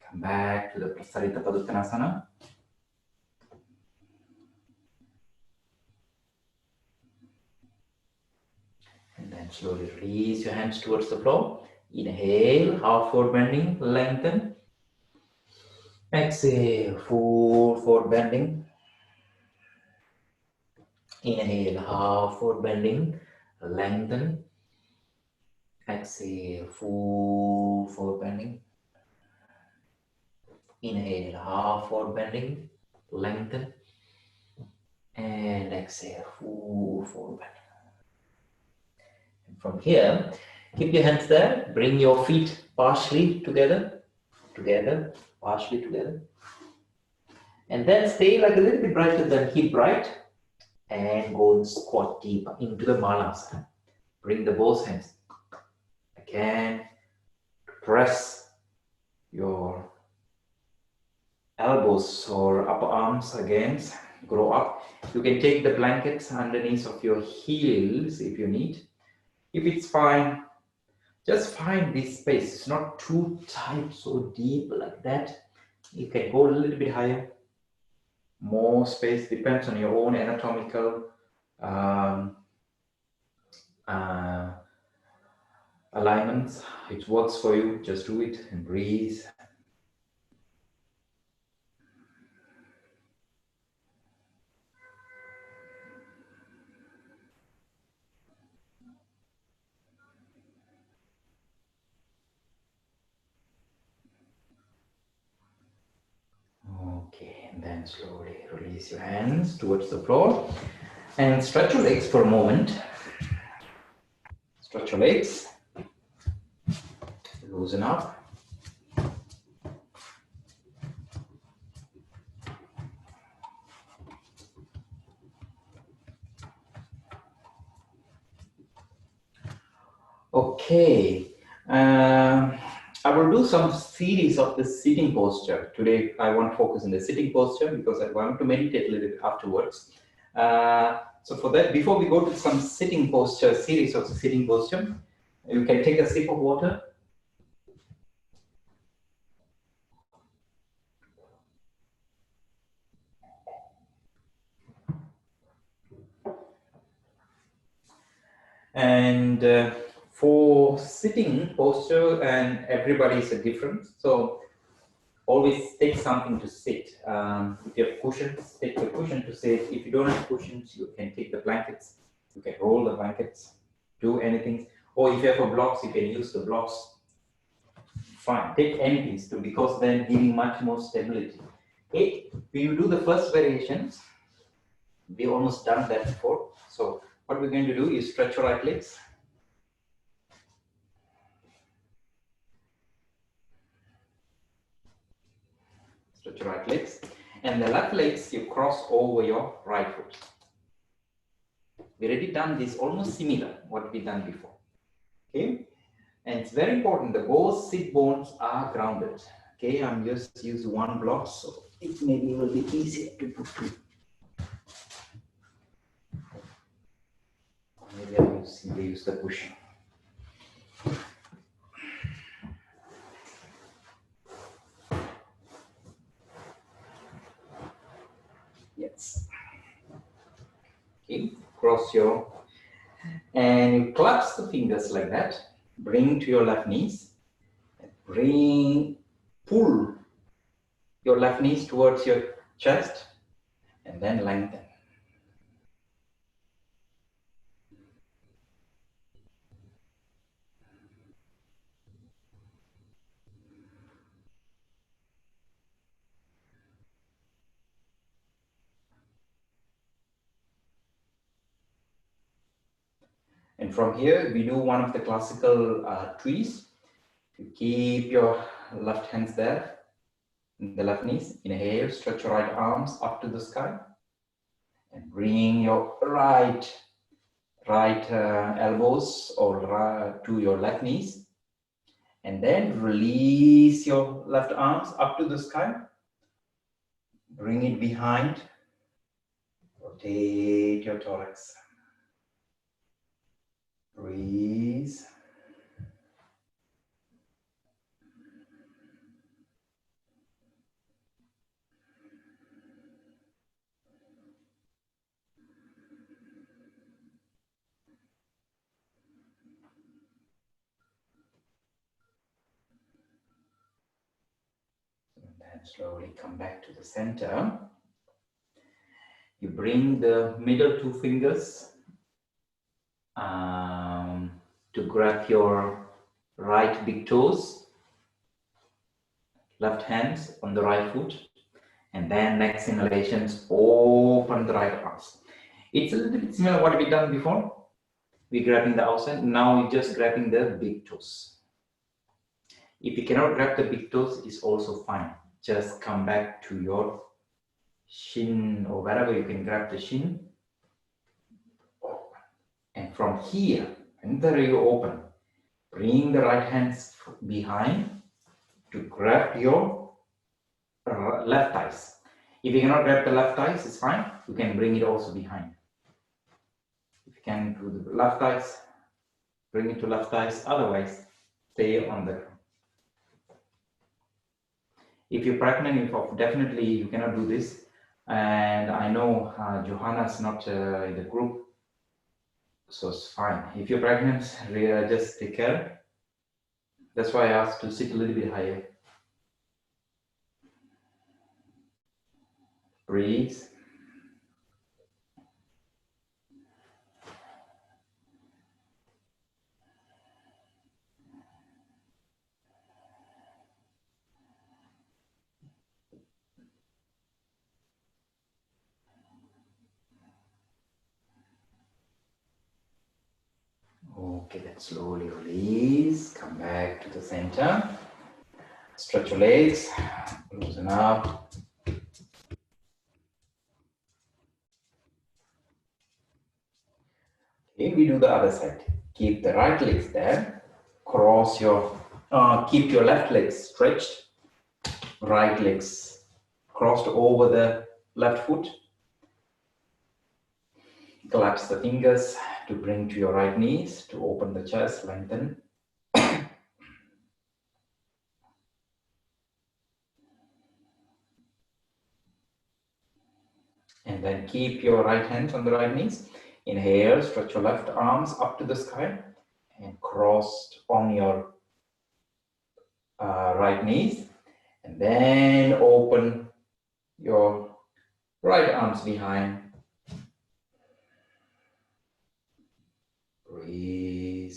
Come back to the Prasarita Paduttanasana. And then slowly release your hands towards the floor. Inhale, half forward bending, lengthen. Exhale, full forward bending. Inhale, half forward bending, lengthen. Exhale, full forward bending. Inhale, half forward bending, lengthen. And exhale, full forward bending. And from here, keep your hands there. Bring your feet partially together, partially together. And then stay like a little bit brighter than hip bright. And go and squat deeper into the Malasana. Bring the both hands. Again, press your elbows or upper arms against, grow up. You can take the blankets underneath of your heels if you need. If it's fine, just find this space. It's not too tight, so deep like that. You can go a little bit higher. More space, depends on your own anatomical alignments. It works for you, just do it and breathe. Okay, and then slowly release your hands towards the floor and stretch your legs for a moment. Stretch your legs, loosen up. Okay, I will do some series of the sitting posture. Today, I want to focus on the sitting posture because I want to meditate a little bit afterwards. So for that, before we go to some sitting posture, series of the sitting posture, you can take a sip of water. And for sitting posture, and everybody is different. So always take something to sit. If you have cushions, take the cushion to sit. If you don't have cushions, you can take the blankets. You can roll the blankets, do anything. Or if you have a blocks, you can use the blocks. Fine, take anything to, because then giving much more stability. Okay, when you do the first variations, we almost done that before. So what we're going to do is stretch your right legs. Stretch your right legs. And the left legs, you cross over your right foot. We already done this almost similar what we done before. Okay, and it's very important that both sit bones are grounded. Okay, I'm just use one block, so it maybe will be easier to put two. Maybe I will simply use the cushion. Yes. Okay, cross your, and you clasp the fingers like that. Bring to your left knees. Pull your left knees towards your chest, and then lengthen. And from here, we do one of the classical trees. You keep your left hands there, in the left knees. Inhale, stretch your right arms up to the sky. And bring your right elbows or to your left knees. And then release your left arms up to the sky. Bring it behind. Rotate your thorax. Breathe. And then slowly come back to the center. You bring the middle two fingers to grab your right big toes, left hands on the right foot, and then next inhalations, open the right arms. It's a little bit similar to what we done before. We're grabbing the outside, now we're just grabbing the big toes. If you cannot grab the big toes, it's also fine. Just come back to your shin or wherever you can grab the shin. And from here, enter you open. Bring the right hands behind to grab your left thighs. If you cannot grab the left thighs, it's fine. You can bring it also behind. If you can do the left thighs, bring it to left thighs. Otherwise, stay on the ground. If you're pregnant, definitely you cannot do this. And I know Johanna's not in the group, so it's fine. If you're pregnant, just take care. That's why I asked to sit a little bit higher. Breathe. Okay, then slowly release. Come back to the center. Stretch your legs. Loosen up. Okay, we do the other side. Keep the right legs there. Cross your, keep your left legs stretched. Right legs crossed over the left foot. Collapse the fingers to bring to your right knees, to open the chest, lengthen. And then keep your right hands on the right knees. Inhale, stretch your left arms up to the sky and crossed on your right knees. And then open your right arms behind. Breathe.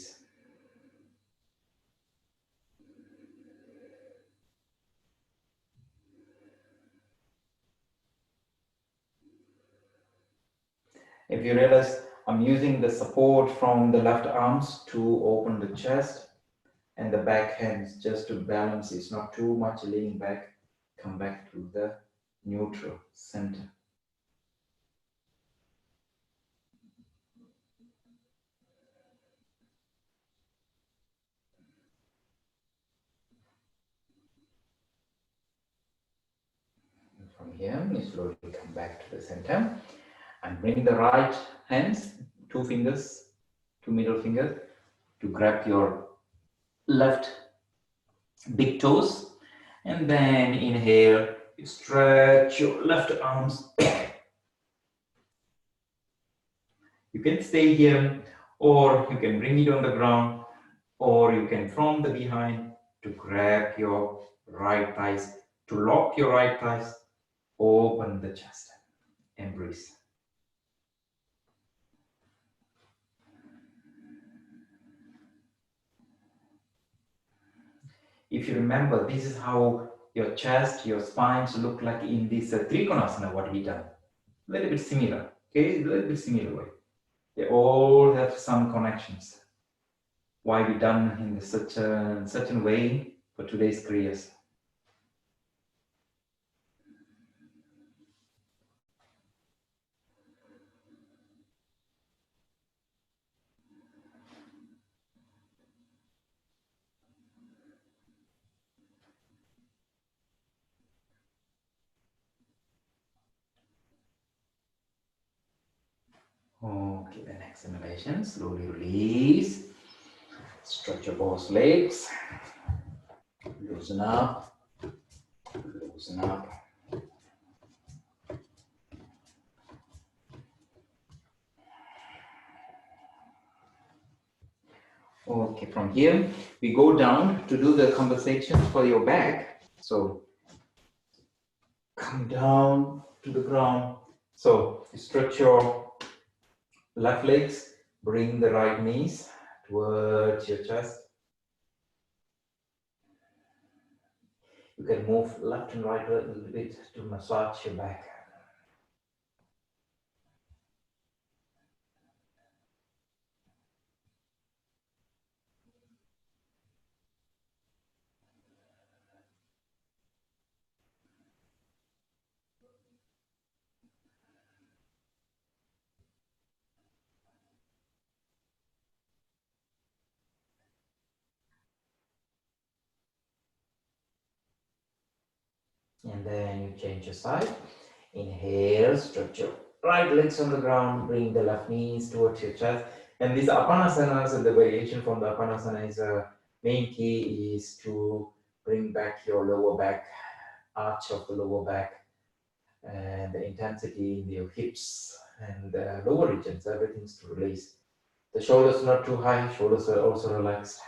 If you realize I'm using the support from the left arms to open the chest and the back hands just to balance. It's not too much leaning back. Come back to the neutral center. And from here, you slowly come back to the center and bring the right hands, two fingers, two middle fingers, to grab your left big toes. And then inhale, stretch your left arms. You can stay here, or you can bring it on the ground, or you can from the behind to grab your right thighs, to lock your right thighs, open the chest, and breathe. If you remember, this is how your chest, your spines look like in this Trikonasana, what we done. A little bit similar, okay? A little bit similar way. They all have some connections. Why we done in such a certain way for today's Kriyas. Okay, then examination, slowly release. Stretch your both legs. Loosen up. Loosen up. Okay, from here, we go down to do the compensation for your back. So, come down to the ground. So, stretch your left legs. Bring the right knees towards your chest. You can move left and right a little bit to massage your back. And then you change your side. Inhale, stretch your right legs on the ground, bring the left knees towards your chest. And these apanasanas and the variation from the apanasana is main key is to bring back your lower back, arch of the lower back, and the intensity in your hips and the lower regions, everything's to release. The shoulders not too high, shoulders are also relaxed.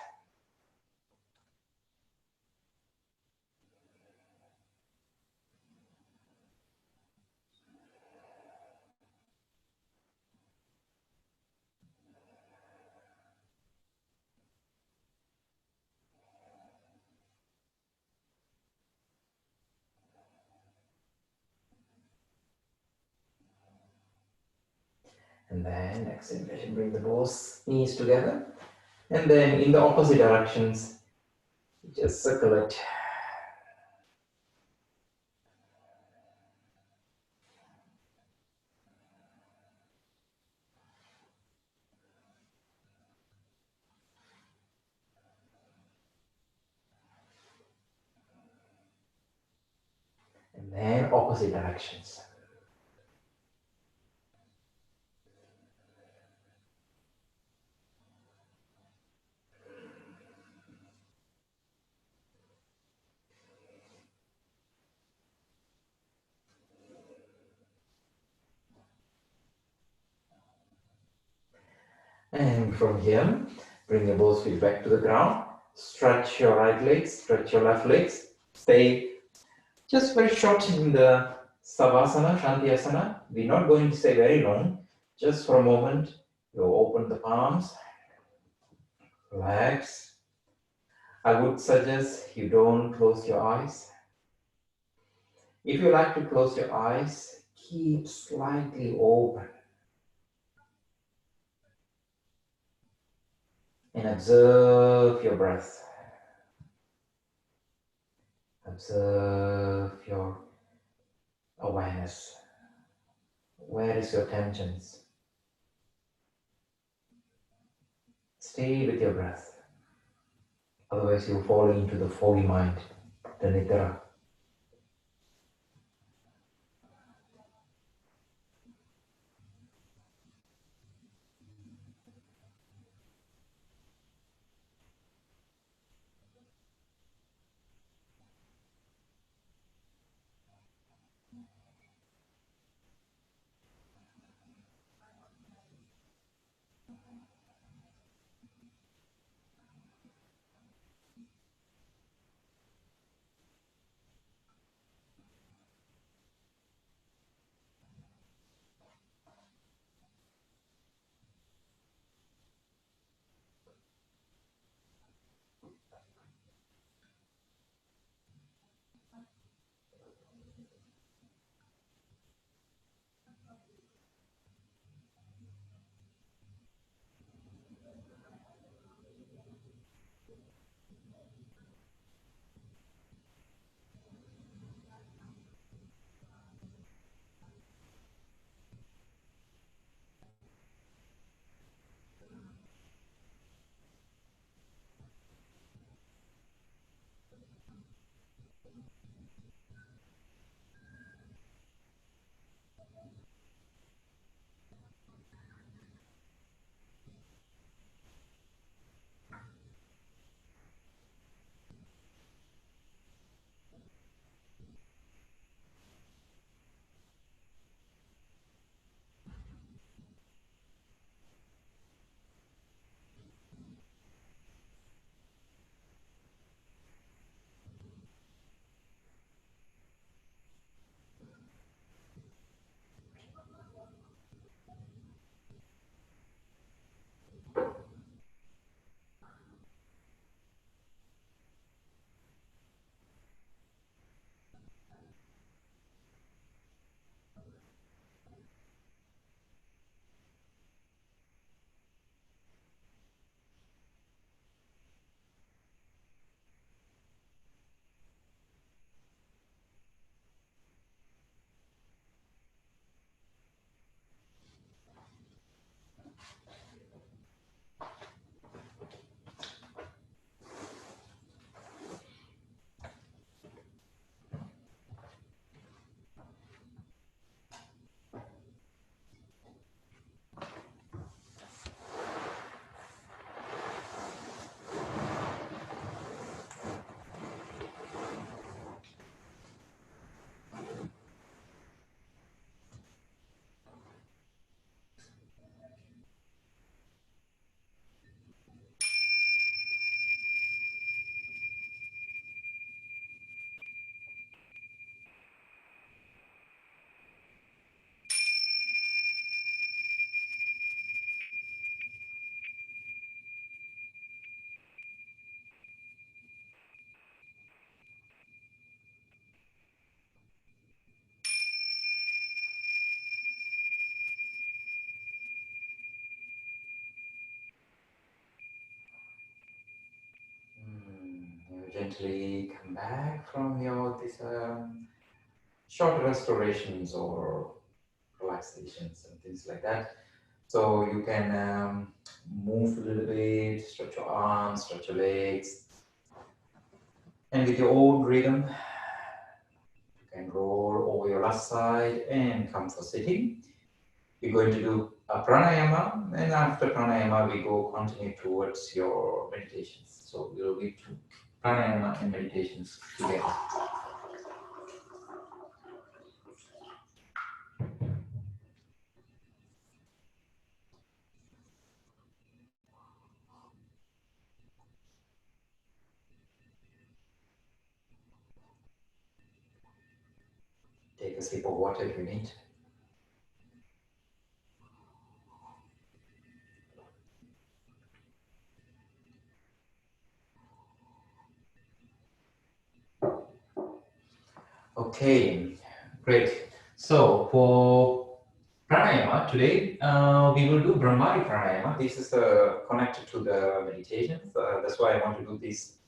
And then exhalation, bring the both knees together. And then in the opposite directions, just circle it. And then opposite directions. And from here, bring your both feet back to the ground. Stretch your right legs, stretch your left legs. Stay just very short in the Savasana, Shantyasana. We're not going to stay very long. Just for a moment, you open the palms, relax. I would suggest you don't close your eyes. If you like to close your eyes, keep slightly open and observe your breath. Observe your awareness. Where is your tensions? Stay with your breath. Otherwise, you'll fall into the foggy mind, the nidra. gently come back from your short restorations or relaxations and things like that. So you can move a little bit, stretch your arms, stretch your legs, and with your own rhythm, you can roll over your left side and come for sitting. We're going to do a pranayama, and after pranayama, we go continue towards your meditations. So we'll do pranayama and meditations together. Take a sip of water if you need. Okay, great. So for pranayama today, we will do Brahmari pranayama. This is connected to the meditations. That's why I want to do this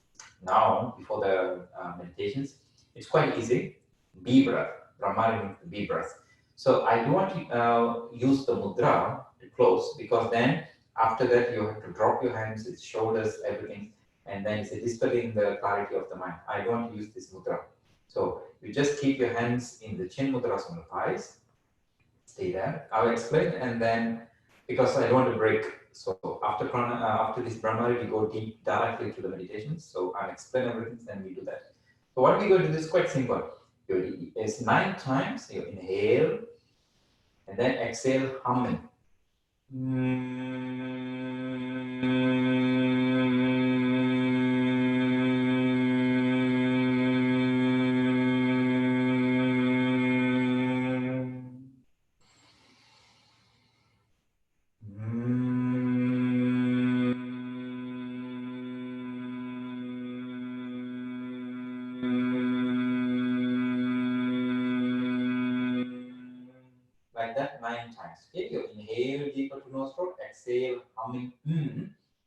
now before the meditations. It's quite easy. B breath. Brahmari means B breath. So I don't want to use the mudra to close, because then after that you have to drop your hands, its shoulders, everything, and then it's disturbing the clarity of the mind. I don't want to use this mudra. So you just keep your hands in the chin mudras on the thighs. Stay there. I'll explain, and then because I don't want to break. So after this Brahmari, we go deep directly to the meditations. So I'll explain everything, then we do that. So what we're going to do is quite simple. It's 9 times. You inhale, and then exhale, humming. Like that 9 times. Okay, you inhale deeper to nostril, exhale, humming.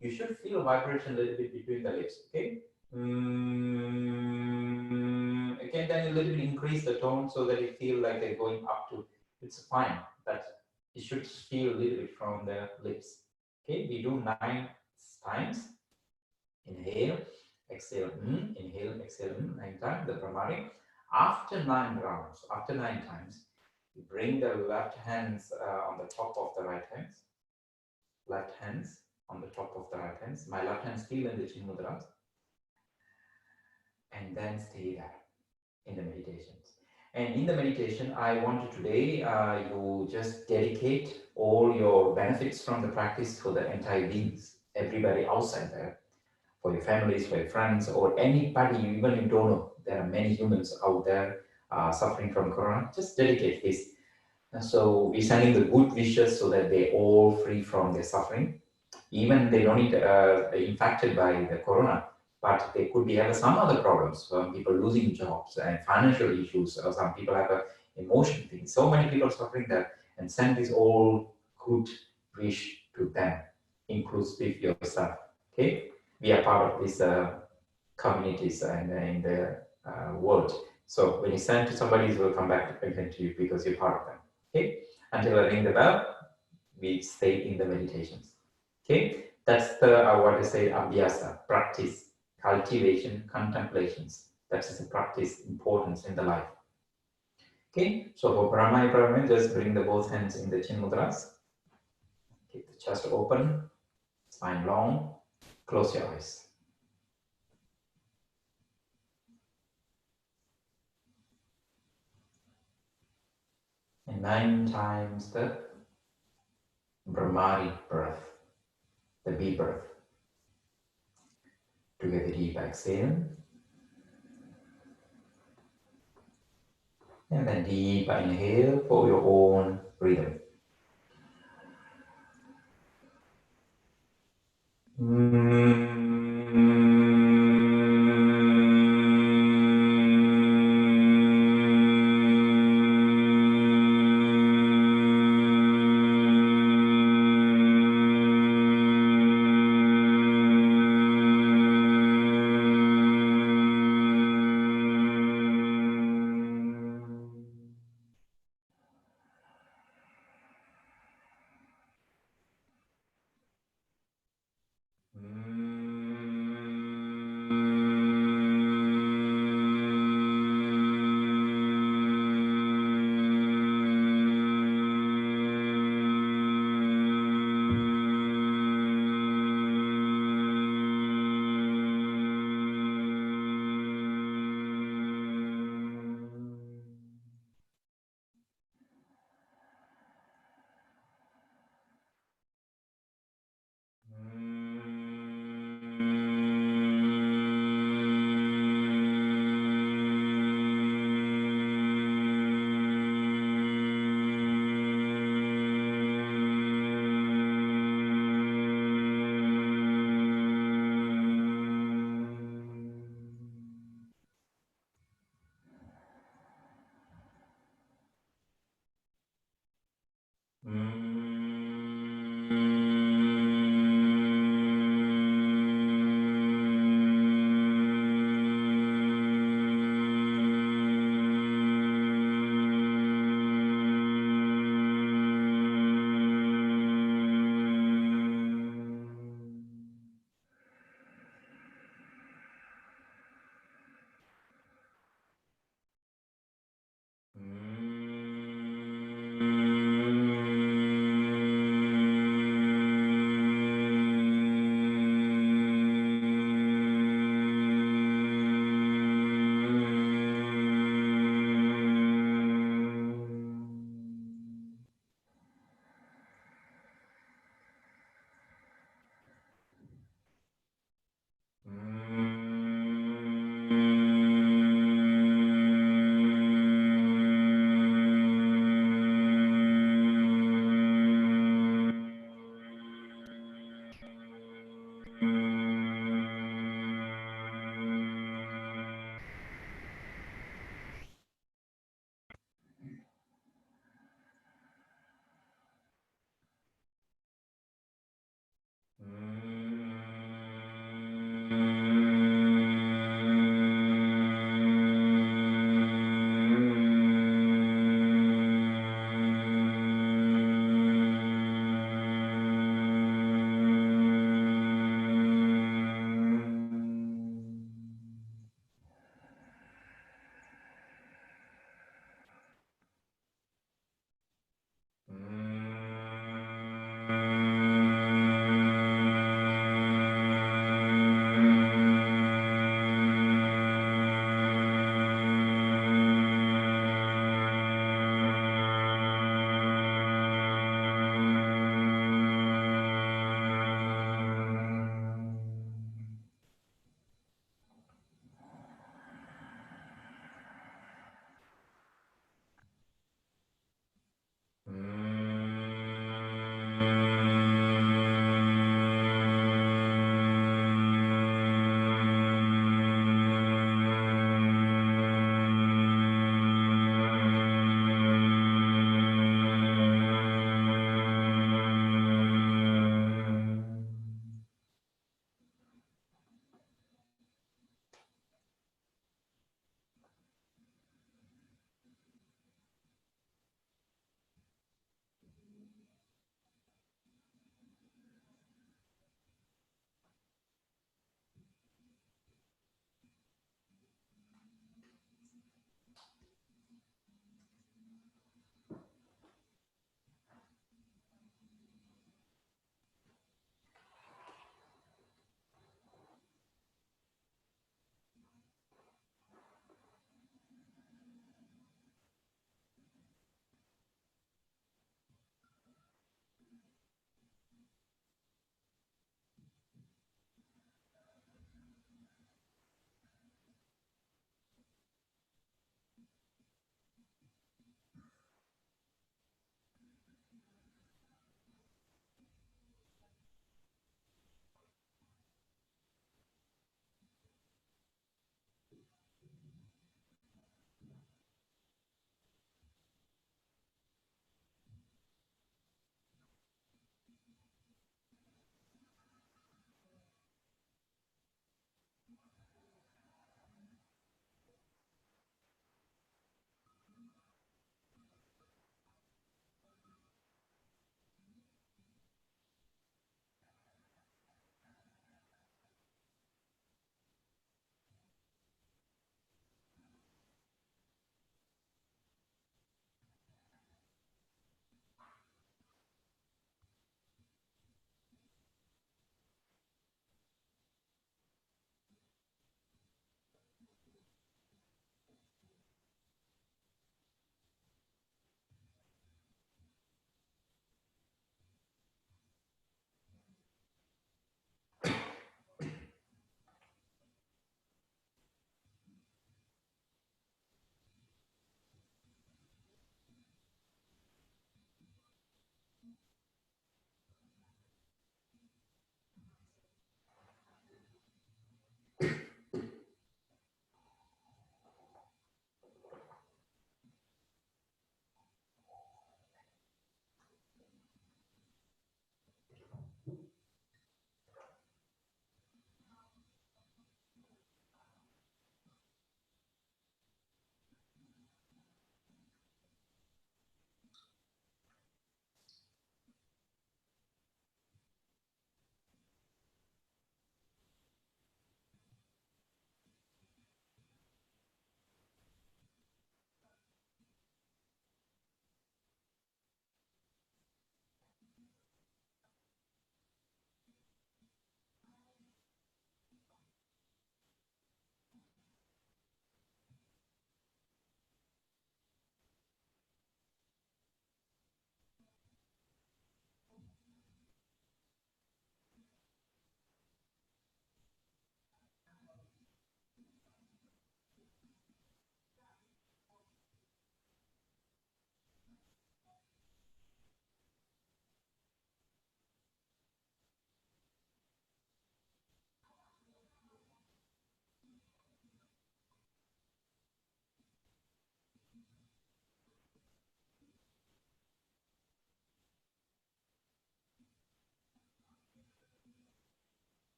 You should feel vibration a little bit between the lips. Okay. Again, then a little bit increase the tone so that you feel like they're going up to. It's fine, but it should feel a little bit from the lips. Okay, we do 9 times. Inhale, exhale, inhale, exhale, 9 times, the Brahmari. After 9 rounds, after 9 times, you bring the left hands on the top of the right hands. Left hands on the top of the right hands. My left hand still in the chin mudras. And then stay there in the meditations. And in the meditation, I want you today, you just dedicate all your benefits from the practice for the entire beings, everybody outside there, for your families, for your friends, or anybody even you don't know. There are many humans out there suffering from corona. Just dedicate this. So we're sending the good wishes so that they're all free from their suffering. Even they don't need infected by the corona, but they could be having some other problems. Some people losing jobs and financial issues, or some people have a emotion thing. So many people suffering that, and send this all good wish to them, inclusive yourself. Okay, we are part of these communities and in the world. So when you send to somebody, it will come back again to you because you're part of them. Okay, until I ring the bell, we stay in the meditations. Okay, that's the I want to say abhyasa, practice, cultivation, contemplations. That is a practice importance in the life. Okay, so for pranayama, just bring the both hands in the chin mudras. Keep the chest open, spine long, close your eyes. And 9 times the Brahmari breath, the B breath. Together deep exhale. And then deep inhale for your own rhythm.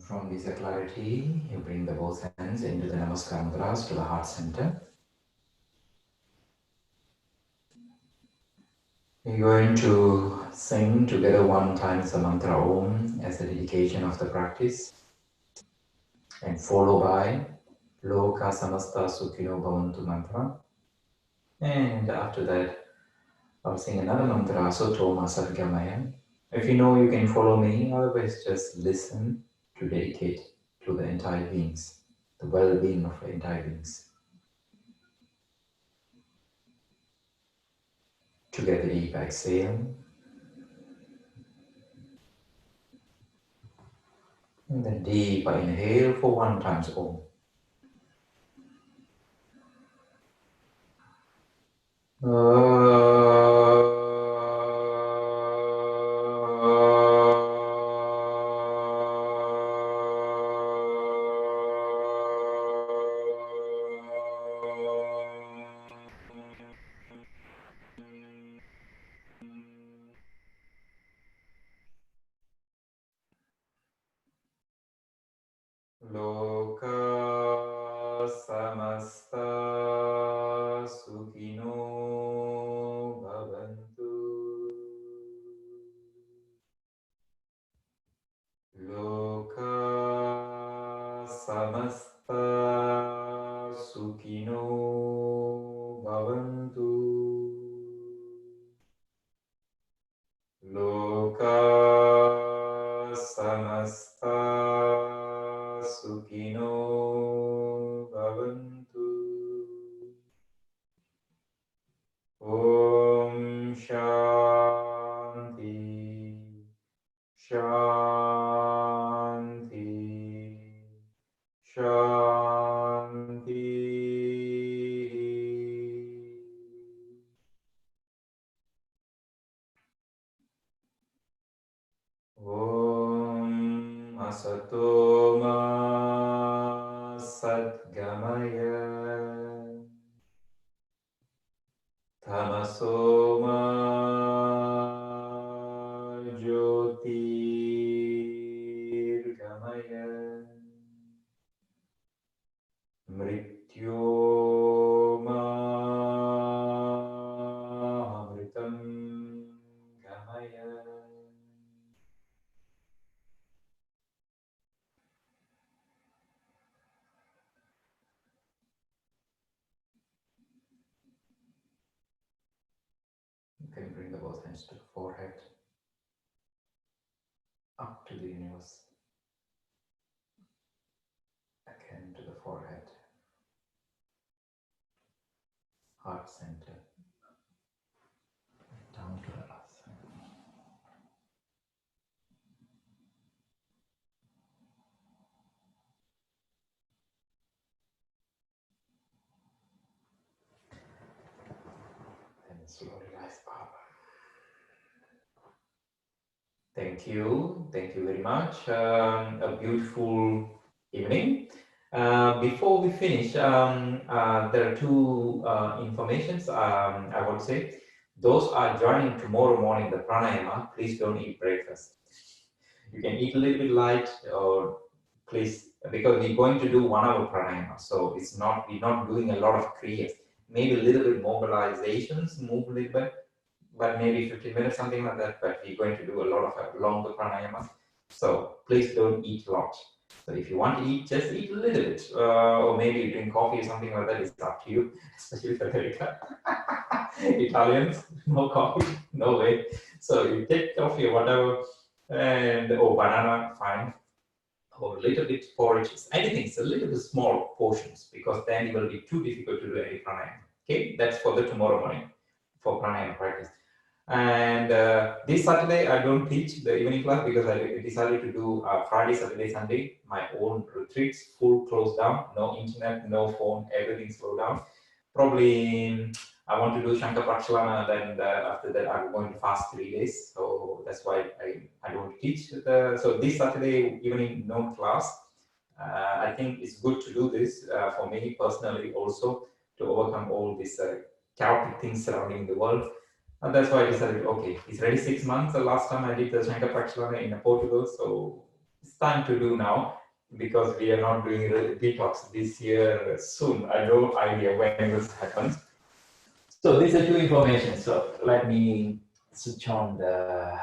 From this clarity, you bring the both hands into the Namaskar Mudras to the heart center. We're going to sing together one time the mantra Om as a dedication of the practice, and followed by Loka Samasta Sukhino Bhavantu mantra. And after that, I'll sing another mantra, Sotoma Sadgamaya. If you know, you can follow me, otherwise just listen to dedicate to the entire beings, the well-being of the entire beings. Together, deep exhale. And then deep inhale for one times Om. Loka samasta sukhino bhavantu. Loka samasta sukhino bhavantu. Loka samasta sukhino bhavantu. Om Shanti Shanti Shanti. Om Asato Ma Sadgamaya Tamaso Ma Jyotirgamaya Mrityo Ma Amritam Gamaya. You can bring the both hands to the forehead, up to the universe, again to the forehead, heart center, down to the earth. And slowly rise up. Thank you very much. A beautiful evening. Before we finish, there are two informations I would say. Those are joining tomorrow morning the pranayama. Please don't eat breakfast. You can eat a little bit light, or please, because we're going to do 1 hour pranayama. So we're not doing a lot of kriyas. Maybe a little bit mobilizations, move a little bit, but maybe 15 minutes, something like that. But we're going to do a lot of longer pranayama. So please don't eat a lot. So if you want to eat, just eat a little bit, or maybe you drink coffee or something like that. It's up to you, especially for America. Italians, no coffee, no way. So you take coffee or whatever, and banana, fine, or a little bit porridge, anything. It's a little bit small portions, because then it will be too difficult to do any pranayama. Okay, that's for the tomorrow morning for pranayama practice. And this Saturday, I don't teach the evening class because I decided to do Friday, Saturday, Sunday, my own retreats, full closed down, no internet, no phone, everything slowed down. Probably I want to do Shankar Prakshalana, then after that I'm going to fast 3 days. So that's why I don't teach. So this Saturday evening, no class. I think it's good to do this for me personally also, to overcome all these chaotic things surrounding the world. And that's why I decided, okay, it's already 6 months. The last time I did the Shankar Prakshalana in Portugal, so it's time to do now because we are not doing the detox this year soon. I have no idea when this happens. So these are two information. So let me switch on the